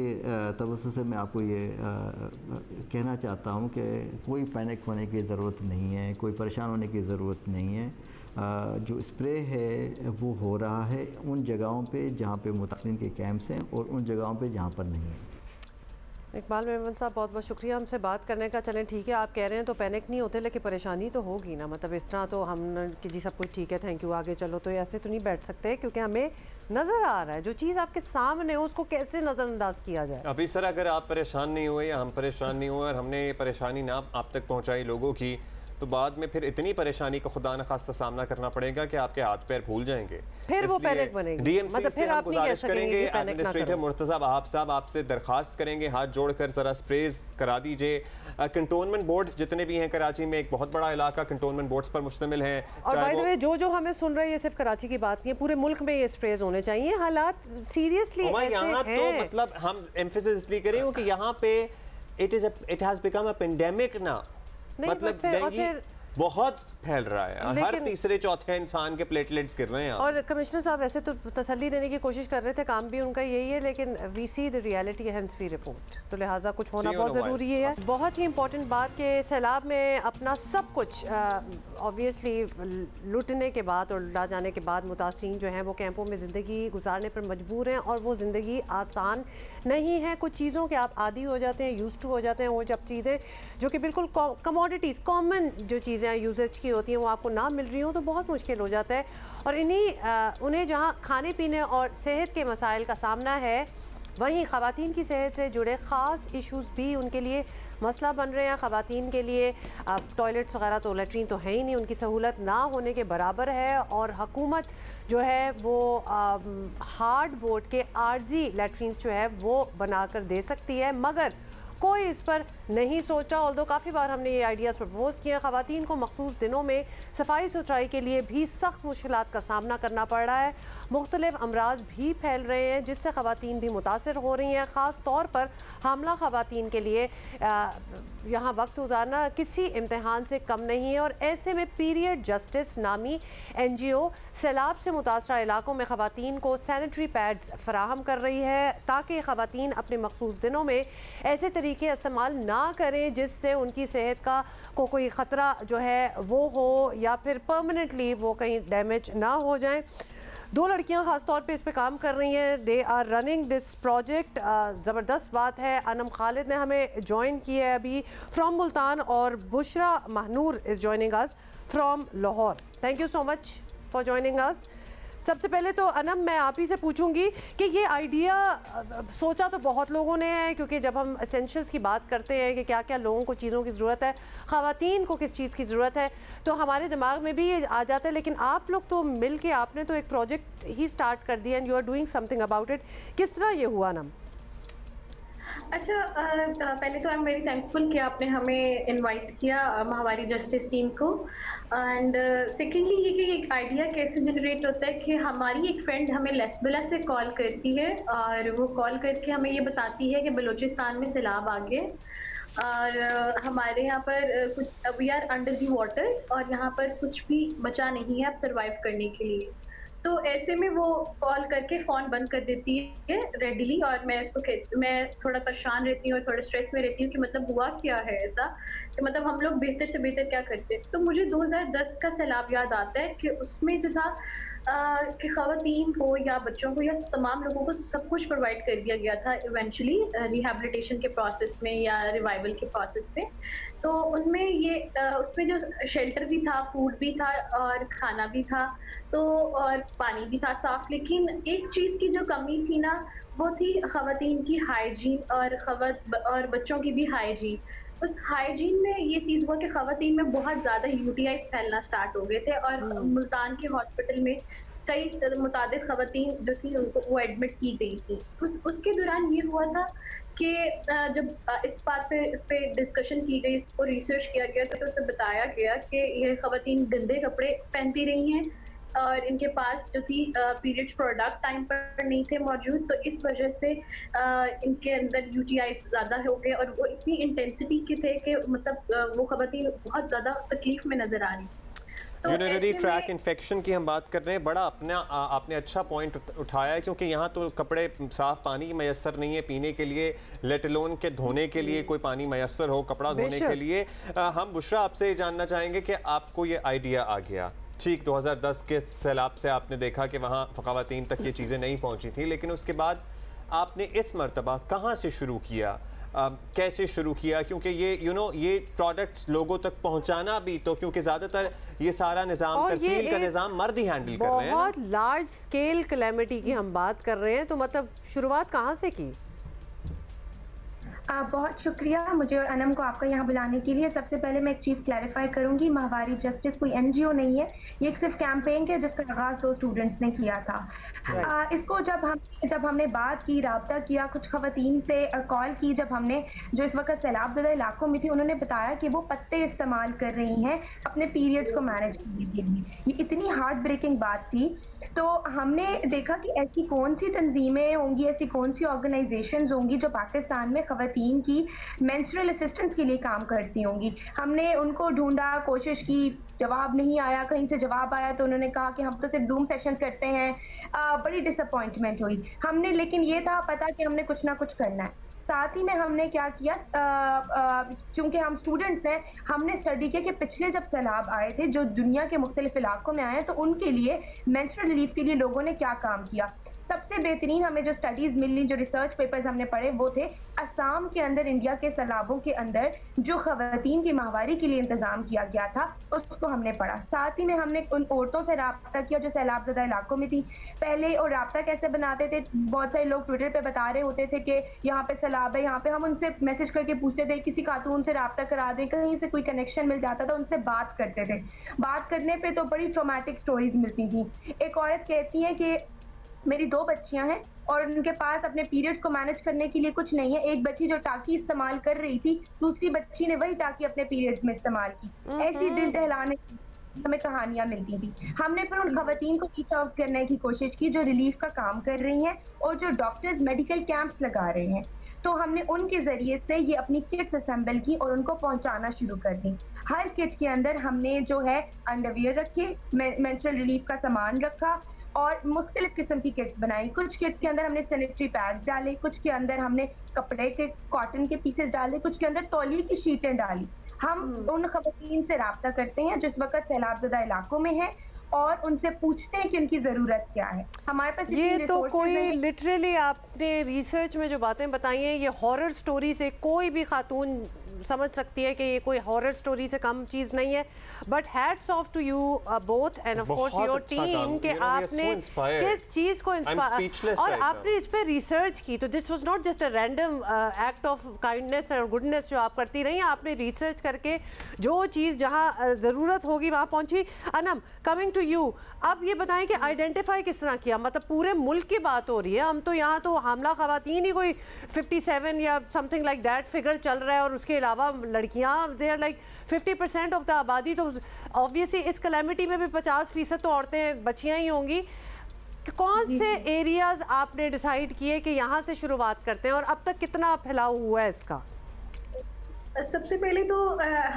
तवज्जो से मैं आपको ये कहना चाहता हूँ कि कोई पैनिक होने की ज़रूरत नहीं है, कोई परेशान होने की ज़रूरत नहीं है। जो स्प्रे है वो हो रहा है उन जगहों पे जहाँ पे मुतासरीन के कैंप्स हैं और उन जगहों पे जहाँ पर नहीं है। इकबाल मेमन साहब, बहुत बहुत शुक्रिया हमसे बात करने का। चलें ठीक है, आप कह रहे हैं तो पैनिक नहीं होते, लेकिन परेशानी तो होगी ना, मतलब इस तरह तो हम कि जी सब कुछ ठीक है थैंक यू आगे चलो, तो ऐसे तो नहीं बैठ सकते, क्योंकि हमें नज़र आ रहा है जो चीज़ आपके सामने हो उसको कैसे नज़रअंदाज किया जाए। अभी सर अगर आप परेशान नहीं हुए या हम परेशान नहीं हुए और हमने ये परेशानी ना आप तक पहुँचाई लोगों की, तो बाद में फिर इतनी परेशानी का खुदा न खास्ता सामना करना पड़ेगा कि आपके हाथ पैर फूल जाएंगे, फिर वो पैनिक बनेगी। डीएमसी मतलब से हम गुजारिश करेंगे, एडमिनिस्ट्रेटर मुर्तज़ा वहाब साहब आपसे दरखास्त करेंगे हाथ जोड़कर ज़रा स्प्रेज करा दीजिए। कंटोनमेंट बोर्ड जितने भी हैं कराची में, एक बहुत बड़ा इलाका कंटोनमेंट बोर्ड्स पर मुश्तमिल है। और बाय द वे जो हमें सुन रहे हैं, ये सिर्फ कराची की बात नहीं है, पूरे मुल्क में ये स्प्रेज होने चाहिए। हालात सीरियसली यहाँ तो मतलब हम एम्फेसिस इसलिए करें कि यहाँ पे it has become a pandemic ना, मतलब डेंगू बहुत फैल रहा है, हर तीसरे चौथे इंसान के प्लेटलेट्स गिर रहे हैं। और कमिश्नर साहब वैसे तो तसल्ली देने की कोशिश कर रहे थे, काम भी उनका यही है, लेकिन we see the reality hence we report, तो लिहाजा कुछ होना बहुत ज़रूरी है। बहुत ही इंपॉर्टेंट बात कि सैलाब में अपना सब कुछ ऑब्वियसली लुटने के बाद और ला जाने के बाद मुतासिरीन जो हैं वो कैंपों में ज़िंदगी गुजारने पर मजबूर हैं, और वो ज़िंदगी आसान नहीं है। कुछ चीज़ों के आप आदी हो जाते हैं, यूज्ड टू हो जाते हैं, वो जब चीज़ें जो कि बिल्कुल कमोडिटीज़ कॉमन जो चीज़ें यूजेज की होती हैं वो आपको ना मिल रही हो तो बहुत मुश्किल हो जाता है। और उन्हें जहाँ खाने पीने और सेहत के मसाइल का सामना है, वहीं ख़वातीन की सेहत से जुड़े ख़ास इश्यूज़ भी उनके लिए मसला बन रहे हैं। ख़वातीन के लिए टॉयलेट्स वगैरह तो लैट्रीन तो है ही नहीं, उनकी सहूलत ना होने के बराबर है, और हुकूमत जो है वो हार्ड बोर्ड के आर्जी लैट्रीन्स जो है वो बना कर दे सकती है, मगर कोई इस पर नहीं सोचा। ऑल्दो काफ़ी बार हमने ये आइडियाज़ प्रपोज किए। ख़वातीन को मखसूस दिनों में सफाई सुथराई के लिए भी सख्त मुश्किलात का सामना करना पड़ रहा है। मुख्तलिफ अमराज भी फैल रहे हैं जिससे ख़वातीन भी मुतासर हो रही हैं। ख़ास तौर पर हामला ख़वातीन के लिए यहाँ वक्त गुजारना किसी इम्तहान से कम नहीं है। और ऐसे में पीरियड जस्टिस नामी NGO सैलाब से मुतासरा इलाकों में ख़वातीन को सैनिटरी पैड्स फराहम कर रही है ताकि ख़वातीन अपने मखसूस दिनों में ऐसे तरीके इस्तेमाल ना करें जिससे उनकी सेहत का कोई ख़तरा जो है वो हो या फिर परमानेंटली वो कहीं डैमेज ना हो जाए। 2 लड़कियां ख़ास तौर पे इस पे काम कर रही हैं। They are running this project. ज़बरदस्त बात है। अनम खालिद ने हमें ज्वाइन किया है अभी फ्रॉम मुल्तान और Bushra Mahnoor is joining us from Lahore. Thank you so much for joining us. सबसे पहले तो अनम मैं आप ही से पूछूंगी कि ये आइडिया सोचा तो बहुत लोगों ने है, क्योंकि जब हम एसेंशियल्स की बात करते हैं कि क्या क्या लोगों को चीज़ों की ज़रूरत है, ख़वातीन को किस चीज़ की ज़रूरत है, तो हमारे दिमाग में भी ये आ जाता है। लेकिन आप लोग तो मिल के आपने तो एक प्रोजेक्ट ही स्टार्ट कर दिया and you are doing something about it. किस तरह ये हुआ अनम? अच्छा, पहले तो आई एम वेरी थैंकफुल कि आपने हमें इनवाइट किया माहवारी जस्टिस टीम को। एंड सेकेंडली ये कि एक आइडिया कैसे जनरेट होता है कि हमारी एक फ्रेंड हमें लेस्बिला से कॉल करती है और वो कॉल करके हमें ये बताती है कि बलूचिस्तान में सैलाब आ गए और हमारे यहाँ पर कुछ we are under the waters और यहाँ पर कुछ भी बचा नहीं है अब सर्वाइव करने के लिए। तो ऐसे में वो कॉल करके फ़ोन बंद कर देती है रेडिली और मैं थोड़ा परेशान रहती हूँ और थोड़ा स्ट्रेस में रहती हूँ कि मतलब हुआ क्या है ऐसा, कि मतलब हम लोग बेहतर से बेहतर क्या करते हैं। तो मुझे 2010 का सैलाब याद आता है कि उसमें जो था कि ख़वातीन को या बच्चों को या तमाम लोगों को सब कुछ प्रोवाइड कर दिया गया था इवेंचुअली रिहैबिलिटेशन के प्रोसेस में या रिवाइवल के प्रोसेस में। तो उनमें ये उसमें जो शेल्टर भी था, फूड भी था और खाना भी था, तो और पानी भी था साफ। लेकिन एक चीज़ की जो कमी थी ना वो थी ख़वातीन की हाइजीन और बच्चों की भी हाइजीन। उस हाइजीन में ये चीज़ हुआ कि ख़वातीन में बहुत ज़्यादा UTIs फैलना स्टार्ट हो गए थे और मुल्तान के हॉस्पिटल में कई मुतादिद ख़वातीन जो थी उनको वो एडमिट की गई थी। उसके दौरान ये हुआ था कि जब इस पे डिस्कशन की गई, इसको रिसर्च किया गया था, तो उसमें बताया गया कि ये ख़वातीन गंदे कपड़े पहनती रही हैं और इनके पास जो थी पीरियड्स प्रोडक्ट टाइम पर नहीं थे मौजूद, तो इस वजह से इनके अंदर UTI ज़्यादा हो गए और वो इतनी इंटेंसिटी के थे कि मतलब वो ख़वातीन बहुत ज़्यादा तकलीफ में नज़र आ रही। तो यूरिनरी ट्रैक इन्फेक्शन की हम बात कर रहे हैं। बड़ा आपने अच्छा पॉइंट उठाया है, क्योंकि यहाँ तो कपड़े साफ पानी मैसर नहीं है पीने के लिए, लेट अलोन के धोने के लिए कोई पानी मैसर हो कपड़ा धोने के लिए। हम बुशरा आपसे जानना चाहेंगे कि आपको ये आइडिया आ गया, ठीक 2010 के सैलाब से आपने देखा कि वहाँ ख़वातीन तक ये चीज़ें नहीं पहुँची थी, लेकिन उसके बाद आपने इस मरतबा कहाँ से शुरू किया, कैसे शुरू किया? क्योंकि ये ये प्रोडक्ट्स लोगों तक पहुंचाना भी तो, क्योंकि ज़्यादातर ये सारा निज़ाम तरसील का निज़ाम मर्द ही हैंडल कर रहे हैं। बहुत लार्ज स्केल कैलेमिटी की हम बात कर रहे हैं, तो मतलब शुरुआत कहाँ से की? बहुत शुक्रिया मुझे और अनम को आपका यहाँ बुलाने के लिए। सबसे पहले मैं एक चीज़ क्लैरिफाई करूँगी, माहवारी जस्टिस कोई NGO नहीं है, ये एक सिर्फ कैंपेन है जिसका आगाज़ 2 स्टूडेंट्स ने किया था। इसको जब हमने बात की, राब्ता किया, कुछ ख़वातीन से कॉल की, जब हमने जो इस वक्त सैलाबज़दा इलाकों में थी, उन्होंने बताया कि वो पत्ते इस्तेमाल कर रही हैं अपने पीरियड्स को मैनेज करने के लिए। ये इतनी हार्ट ब्रेकिंग बात थी। तो हमने देखा कि ऐसी कौन सी तंजीमें होंगी, ऐसी कौन सी ऑर्गेनाइजेशंस होंगी जो पाकिस्तान में ख़वातीन की मेंस्ट्रुअल असिस्टेंस के लिए काम करती होंगी। हमने उनको ढूंढा, कोशिश की, जवाब नहीं आया। कहीं से जवाब आया तो उन्होंने कहा कि हम तो सिर्फ जूम सेशंस करते हैं। बड़ी डिसअपॉइंटमेंट हुई हमने, लेकिन ये था पता कि हमने कुछ ना कुछ करना है। साथ ही में हमने क्या किया, चूँकि हम स्टूडेंट्स हैं, हमने स्टडी किया कि पिछले जब सैलाब आए थे जो दुनिया के मुख्तलिफ इलाकों में आए, तो उनके लिए मेंस्ट्रुअल रिलीफ के लिए लोगों ने क्या काम किया। सबसे बेहतरीन हमें जो स्टडीज़ मिली, जो रिसर्च पेपर्स हमने पढ़े, वो थे असम के अंदर, इंडिया के सैलाबों के अंदर जो ख़वातीन की माहवारी के लिए इंतज़ाम किया गया था, उसको हमने पढ़ा। साथ ही में हमने उन औरतों से रब्ता किया जो सैलाबज़दा इलाकों में थी पहले, और रब्ता कैसे बनाते थे। बहुत सारे लोग ट्विटर पर बता रहे होते थे कि यहाँ पे सैलाब है, यहाँ पे। हम उनसे मैसेज करके पूछते थे, किसी खातून से रब्ता करा दें, कहीं से कोई कनेक्शन मिल जाता था, उनसे बात करते थे। बात करने पर तो बड़ी ट्रॉमेटिक स्टोरीज मिलती थी। एक औरत कहती है कि मेरी 2 बच्चियां हैं और उनके पास अपने पीरियड्स को मैनेज करने के लिए कुछ नहीं है। एक बच्ची जो टाकी इस्तेमाल कर रही थी, दूसरी बच्ची ने वही टाकी अपने पीरियड्स में इस्तेमाल की। ऐसी दिल दहलाने हमें कहानियां मिलती थी। हमने फिर उन खवातीन को रीच आउट करने की कोशिश की जो रिलीफ का काम कर रही हैं और जो डॉक्टर्स मेडिकल कैंप्स लगा रहे हैं। तो हमने उनके जरिए से ये अपनी किट्स असेंबल की और उनको पहुंचाना शुरू कर दी। हर किट के अंदर हमने जो है अंडरवियर रखे, मेंस्ट्रुअल रिलीफ का सामान रखा और मुख्तलिफ किस्म की किट्स बनाई। कुछ किट्स के अंदर हमने सैनिटरी पैड्स डाले, कुछ के अंदर हमने कपड़े के कॉटन के पीसेस डाले, कुछ के अंदर तौलिए की शीटें डाली। हम उन खवातीन से राब्ता करते हैं जिस वक्त सैलाबज़दा इलाकों में है और उनसे पूछते हैं कि उनकी ज़रूरत क्या है। हमारे पास ये तो कोई लिटरली आपने रिसर्च में जो बातें बताई हैं, ये हॉरर स्टोरी से कोई भी खातून समझ सकती है कि ये कोई हॉरर स्टोरी से कम चीज़ नहीं है। But hats off to you both and of course your team कि आपने किस चीज़ को इंस्पायर और आपने इस पे रिसर्च की। तो this was not just a random act of kindness और गुडनेस जो आप करती रही, आपने रिसर्च करके जो चीज़ जहाँ ज़रूरत होगी वहाँ पहुँची। अनम, कमिंग टू यू, अब ये बताएं कि आइडेंटिफाई किस तरह किया? मतलब पूरे मुल्क की बात हो रही है, हम तो यहाँ तो हामला खवातीन ही कोई 57 या समथिंग लाइक दैट फिगर चल रहा है और उसके अलावा लड़कियाँ they are like 50% of the आबादी। तो ऑब्वियसली इस कैलेमिटी में भी 50% तो औरतें बच्चियाँ ही होंगी। कौन से एरियाज आपने डिसाइड किए कि यहाँ से शुरुआत करते हैं और अब तक कितना फैलाव हुआ है इसका? सबसे पहले तो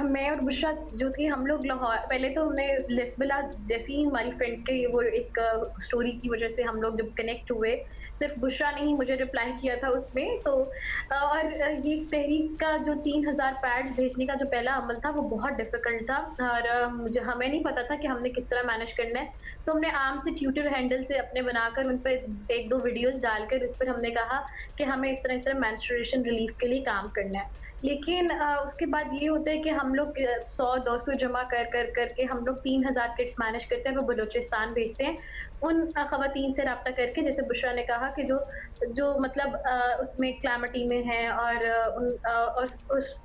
मैं और बुशरा जो थी, हम लोग लाहौर, पहले तो हमने लिस्बिला जैसी हमारी फ्रेंड के वो एक स्टोरी की वजह से हम लोग जब कनेक्ट हुए, सिर्फ बुशरा ने ही मुझे रिप्लाई किया था उसमें। तो और ये तहरीक का जो 3000 पैड्स भेजने का जो पहला अमल था वो बहुत डिफ़िकल्ट था और हमें नहीं पता था कि हमने किस तरह मैनेज करना है। तो हमने आम से ट्विटर हैंडल से अपने बनाकर उन पर 1-2 वीडियोज़ डालकर उस पर हमने कहा कि हमें इस तरह मेंस्ट्रुएशन रिलीफ के लिए काम करना है। लेकिन उसके बाद ये होता है कि हम लोग 100-200 जमा करके हम लोग 3000 किट्स मैनेज करते हैं, वो बलूचिस्तान भेजते हैं। उन खवातीन से रब्ता करके, जैसे बुशरा ने कहा कि जो मतलब उसमें क्लैमिटी में हैं और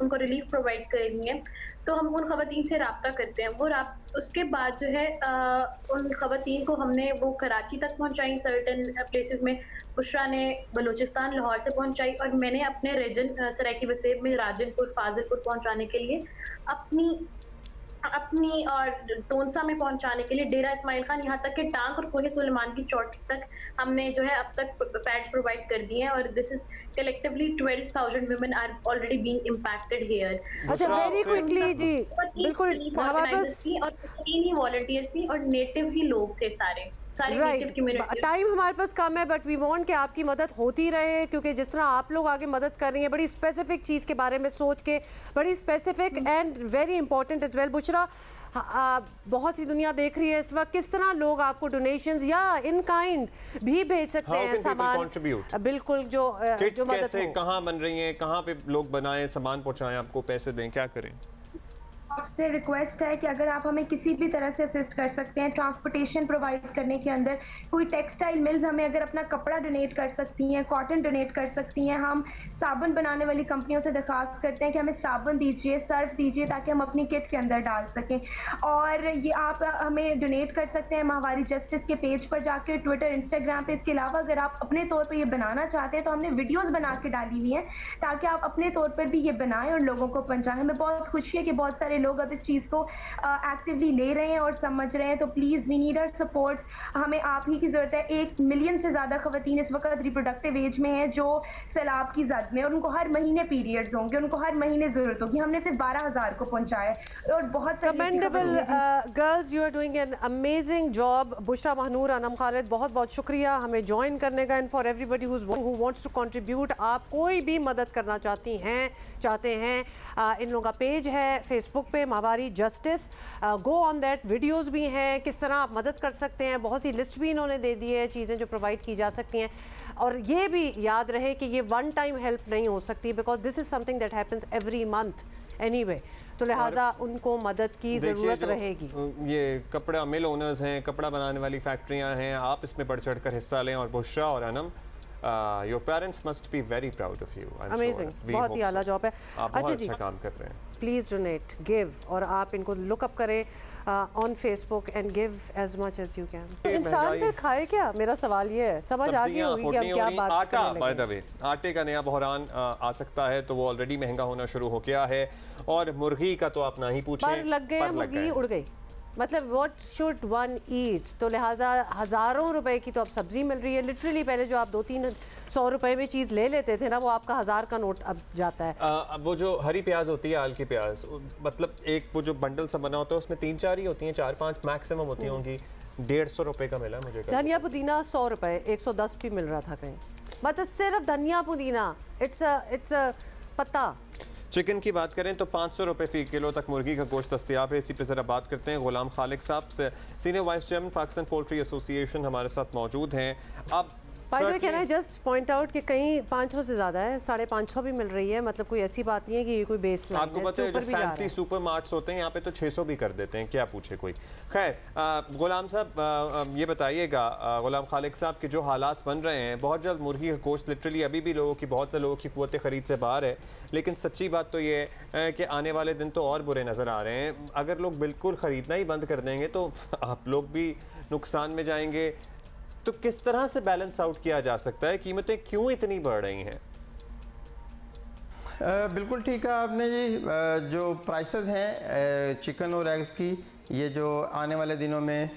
उनको रिलीफ प्रोवाइड करनी है, तो हम उन खवातीन से रब्ता करते हैं। उसके बाद जो है उन खवातीन को हमने वो कराची तक पहुंचाई, सर्टेन प्लेसेस में बुशरा ने बलूचिस्तान लाहौर से पहुंचाई और मैंने अपने रीजन सरायकी वसेब में राजनपुर फाजिलपुर पहुंचाने के लिए अपनी और तोनसा में पहुंचाने के लिए डेरा इस्माइल खान, यहाँ तक कि टांग और कोहे सुलेमान की चोटी तक हमने जो है अब तक पैड्स प्रोवाइड कर दिए हैं। और this is collectively 12,000 women are already being impacted here. अच्छा, वेरी क्विकली जी, बिल्कुल हमारे पास और ही वॉलंटियर्स थी और नेटिव ही लोग थे सारे राइट। टाइम हमारे पास कम है बट वी वांट कि आपकी मदद होती रहे, क्योंकि जिस तरह आप लोग आगे मदद कर रही हैं बड़ी स्पेसिफिक चीज़ के बारे में सोच के, बड़ी specific and very important as well. Bushra, बहुत सी दुनिया देख रही है इस वक्त, किस तरह लोग आपको डोनेशंस या इन काइंड भी भेज सकते हैं सामान? बिल्कुल, जो कैसे, कहाँ बन रही हैं, कहाँ पे लोग बनाएं, सामान पहुँचाएं, आपको पैसे दें, क्या करें? आपसे रिक्वेस्ट है कि अगर आप हमें किसी भी तरह से असिस्ट कर सकते हैं ट्रांसपोर्टेशन प्रोवाइड करने के अंदर, कोई टेक्सटाइल मिल्स हमें अगर अपना कपड़ा डोनेट कर सकती हैं, कॉटन डोनेट कर सकती हैं। हम साबुन बनाने वाली कंपनियों से दरख्वास्त करते हैं कि हमें साबुन दीजिए, सर्फ दीजिए, ताकि हम अपनी किट के अंदर डाल सकें। और ये आप हमें डोनेट कर सकते हैं माहवारी जस्टिस के पेज पर जाकर, ट्विटर, इंस्टाग्राम पे। इसके अलावा अगर आप अपने तौर पर ये बनाना चाहते हैं तो हमने वीडियोज़ बना के डाली हुई हैं ताकि आप अपने तौर पर भी ये बनाएं और लोगों को पहुँचाएं। हमें बहुत खुशी है कि बहुत सारे लोग अब इस चीज़ को एक्टिवली ले रहे हैं और समझ रहे हैं। तो please we need our support, हमें आप ही की ज़रूरत है। 1 मिलियन से ज़्यादा खवातीन इस वक्त रिप्रोडक्टिव एज में हैं जो सैलाब की जद में, और उनको हर महीने पीरियड्स होंगे, उनको हर महीने ज़रूरत होगी। हमने सिर्फ 12,000 को पहुँचाया और बहुत commendable girls, you are doing an amazing job. Bushra Mahnoor, Anam Khalid, बहुत बहुत शुक्रिया हमें ज्वाइन करने का। And for everybody who wants to contribute, आप कोई भी मदद करना चाहते हैं इन लोगों का पेज है फेसबुक पे, माहवारी justice, go on that. Videos भी हैं किस तरह आप मदद कर सकते हैं, बहुत सी लिस्ट भी इन्होंने दे दी है चीज़ें जो प्रोवाइड की जा सकती हैं। और ये भी याद रहे कि ये वन टाइम हेल्प नहीं हो सकती, because this is something that happens every month anyway. तो लिहाजा उनको मदद की ज़रूरत रहेगी। ये कपड़ा मिल ओनर्स हैं, कपड़ा बनाने वाली फैक्ट्रियाँ हैं, आप इसमें बढ़ चढ़ कर हिस्सा लें। और बुशरा और Anam, your parents must be very proud of you. Amazing, बहुत ही आला जॉब है। आप बहुत अच्छा काम कर रहे हैं। प्लीज़ डोनेट, गिव, और आप इनको लुकअप करें on Facebook and give as much as you can. इंसान फिर खाए क्या, मेरा सवाल ये है। समझ आ गई होगी कि अब क्या बात आटा, बाय द वे आटे का नया बहरान आ सकता है, तो वो ऑलरेडी महंगा होना शुरू हो गया है। और मुर्गी का तो आप ना ही पूछें, पर लग गया, मुर्गी उड़ गई। मतलब व्हाट शुड वन ईट, तो लिहाजा हज़ारों रुपए की तो अब सब्जी मिल रही है लिटरली। पहले जो आप 200-300 रुपए में चीज़ ले लेते थे ना, वो आपका 1000 का नोट अब जाता है। वो जो हरी प्याज होती है, आल की प्याज, मतलब एक वो जो बंडल सा बना होता है उसमें 3-4 ही होती हैं, 4-5 मैक्सिमम होती होंगी। 150 रुपए का मिला मुझे। धनिया पुदीना 100 रुपए, 110 भी मिल रहा था कहीं। मतलब सिर्फ धनिया पुदीना, इट्स पत्ता। चिकन की बात करें तो 500 रुपये फ़ी किलो तक मुर्गी का गोश्त दस्तियाब है। इसी पे ज़रा बात करते हैं। गुलाम खालिक साहब से, senior vice chairman Pakistan poultry association, हमारे साथ मौजूद हैं। अब कहना है जस्ट पॉइंट आउट कि कहीं 500 से ज़्यादा है, 550 भी मिल रही है। मतलब कोई ऐसी बात नहीं है कि ये कोई बेस लाइन है। आपको पता है जो फैंसी सुपर मार्ट्स होते हैं यहाँ पे तो 600 भी कर देते हैं, क्या पूछे कोई। खैर, गुलाम साहब ये बताइएगा, गुलाम खालिक साहब के जो हालात बन रहे हैं, बहुत जल्द मुर्गी का गोश्त लिटरली अभी भी बहुत से लोगों की कुव्वत खरीद से बाहर है। लेकिन सच्ची बात तो ये है कि आने वाले दिन तो और बुरे नज़र आ रहे हैं। अगर लोग बिल्कुल ख़रीदना ही बंद कर देंगे तो आप लोग भी नुकसान में जाएंगे। तो किस तरह से बैलेंस आउट किया जा सकता है, कीमतें क्यों इतनी बढ़ रही हैं? बिल्कुल ठीक है आपने जी। जो प्राइसेस हैं चिकन और एग्स की, ये जो आने वाले दिनों में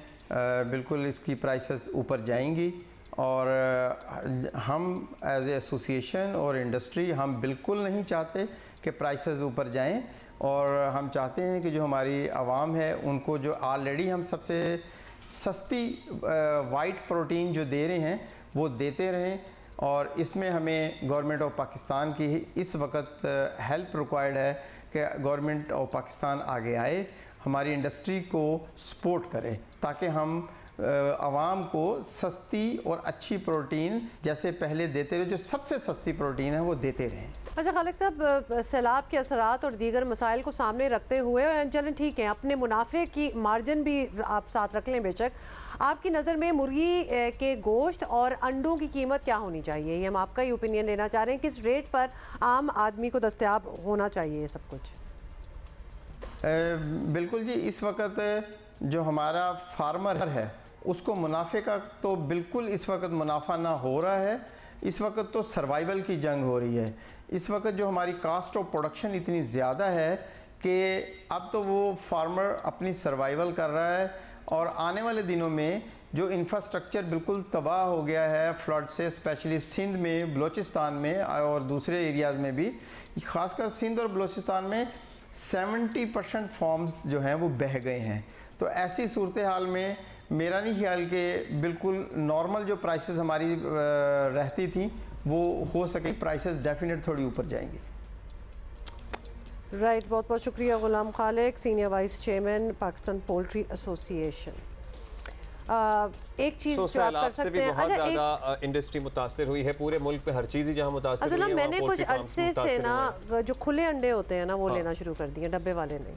बिल्कुल इसकी प्राइसेस ऊपर जाएंगी। और हम एज ए एसोसिएशन और इंडस्ट्री हम बिल्कुल नहीं चाहते कि प्राइसेस ऊपर जाएं। और हम चाहते हैं कि जो हमारी आवाम है उनको जो ऑलरेडी हम सबसे सस्ती वाइट प्रोटीन जो दे रहे हैं वो देते रहें। और इसमें हमें गवर्नमेंट ऑफ पाकिस्तान की इस वक्त हेल्प रिक्वायर्ड है कि गवर्नमेंट ऑफ पाकिस्तान आगे आए, हमारी इंडस्ट्री को सपोर्ट करे, ताकि हम आवाम को सस्ती और अच्छी प्रोटीन जैसे पहले देते रहे, जो सबसे सस्ती प्रोटीन है वो देते रहें। अच्छा खालिक साहब, सैलाब के असरात और दीगर मसाइल को सामने रखते हुए, चलें ठीक है, अपने मुनाफे की मार्जिन भी आप साथ रख लें बेशक, आपकी नज़र में मुर्गी के गोश्त और अंडों की कीमत क्या होनी चाहिए? ये हम आपका ही ओपिनियन लेना चाह रहे हैं। किस रेट पर आम आदमी को दस्तयाब होना चाहिए ये सब कुछ? बिल्कुल जी, इस वक्त जो हमारा फार्मर है उसको मुनाफे का तो बिल्कुल इस वक्त मुनाफा ना हो रहा है। इस वक्त तो सर्वाइवल की जंग हो रही है। इस वक्त जो हमारी कास्ट ऑफ प्रोडक्शन इतनी ज़्यादा है कि अब तो वो फार्मर अपनी सर्वाइवल कर रहा है। और आने वाले दिनों में जो इंफ्रास्ट्रक्चर बिल्कुल तबाह हो गया है फ्लड से, स्पेशली सिंध में, बलूचिस्तान में और दूसरे एरियाज़ में भी, ख़ासकर सिंध और बलूचिस्तान में 70% फार्म्स जो हैं वो बह गए हैं। तो ऐसी सूरत हाल में मेरा नहीं ख्याल कि बिल्कुल नॉर्मल जो प्राइसेस हमारी रहती थी वो हो सके। प्राइसेस डेफिनेट थोड़ी ऊपर जाएंगी। राइट, बहुत बहुत शुक्रिया Ghulam Khaliq, senior vice chairman Pakistan poultry association. एक चीज़ जो आप कर सकते हैं, बहुत ज़्यादा इंडस्ट्री मुतासिर हुई है, पूरे मुल्क पे हर चीज़ ही जहाँ मुतासिर हुई है। मैंने कुछ अरसे से ना जो खुले अंडे होते हैं ना वो लेना शुरू कर दिए, डब्बे वाले नहीं।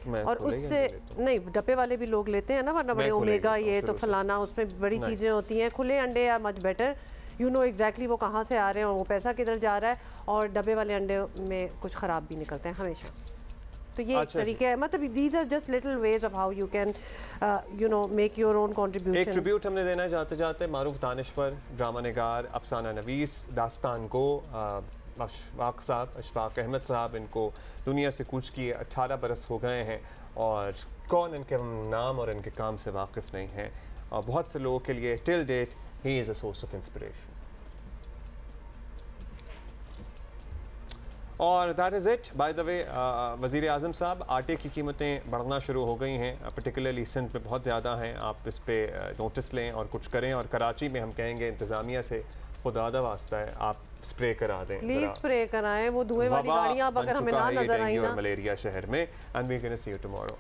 और उससे नहीं, डब्बे वाले भी लोग लेते हैं ना, वरना बड़े ओमेगा ये तो फलाना, उसमें बड़ी चीज़ें होती हैं। खुले अंडे are much better, you know exactly वो कहाँ से आ रहे हैं और वो पैसा किधर जा रहा है। और डब्बे वाले अंडे में कुछ ख़राब भी निकलते हैं हमेशा। तो ये तरीके है, मतलब these are just little ways of how you can you know make your own contribution. एक ट्रिब्यूट हमने देना जाते जाते मारूफ दानिश पर, ड्रामा निगार, अफसाना नवीस, दास्तान गो, अशफाक साहब, अशफाक अहमद साहब, इनको दुनिया से कूच किए 18 बरस हो गए हैं और कौन इनके नाम और इनके काम से वाकिफ़ नहीं है। और बहुत से लोगों के लिए till date he is a source of inspiration. और that is it. By the way, वज़ीर आज़म साहब, आटे की कीमतें बढ़ना शुरू हो गई हैं, पर्टिकुलरली सिंध में बहुत ज़्यादा हैं। आप इस पर नोटिस लें और कुछ करें। और कराची में हम कहेंगे इंतज़ामिया से खुदा वास्ता है, आप स्प्रे करा दें, प्लीज स्प्रे कराएं। वो धुएं वाली गाड़ियां अब अगर हमें ना नजर आई ना, मलेरिया शहर में। And we can see you tomorrow.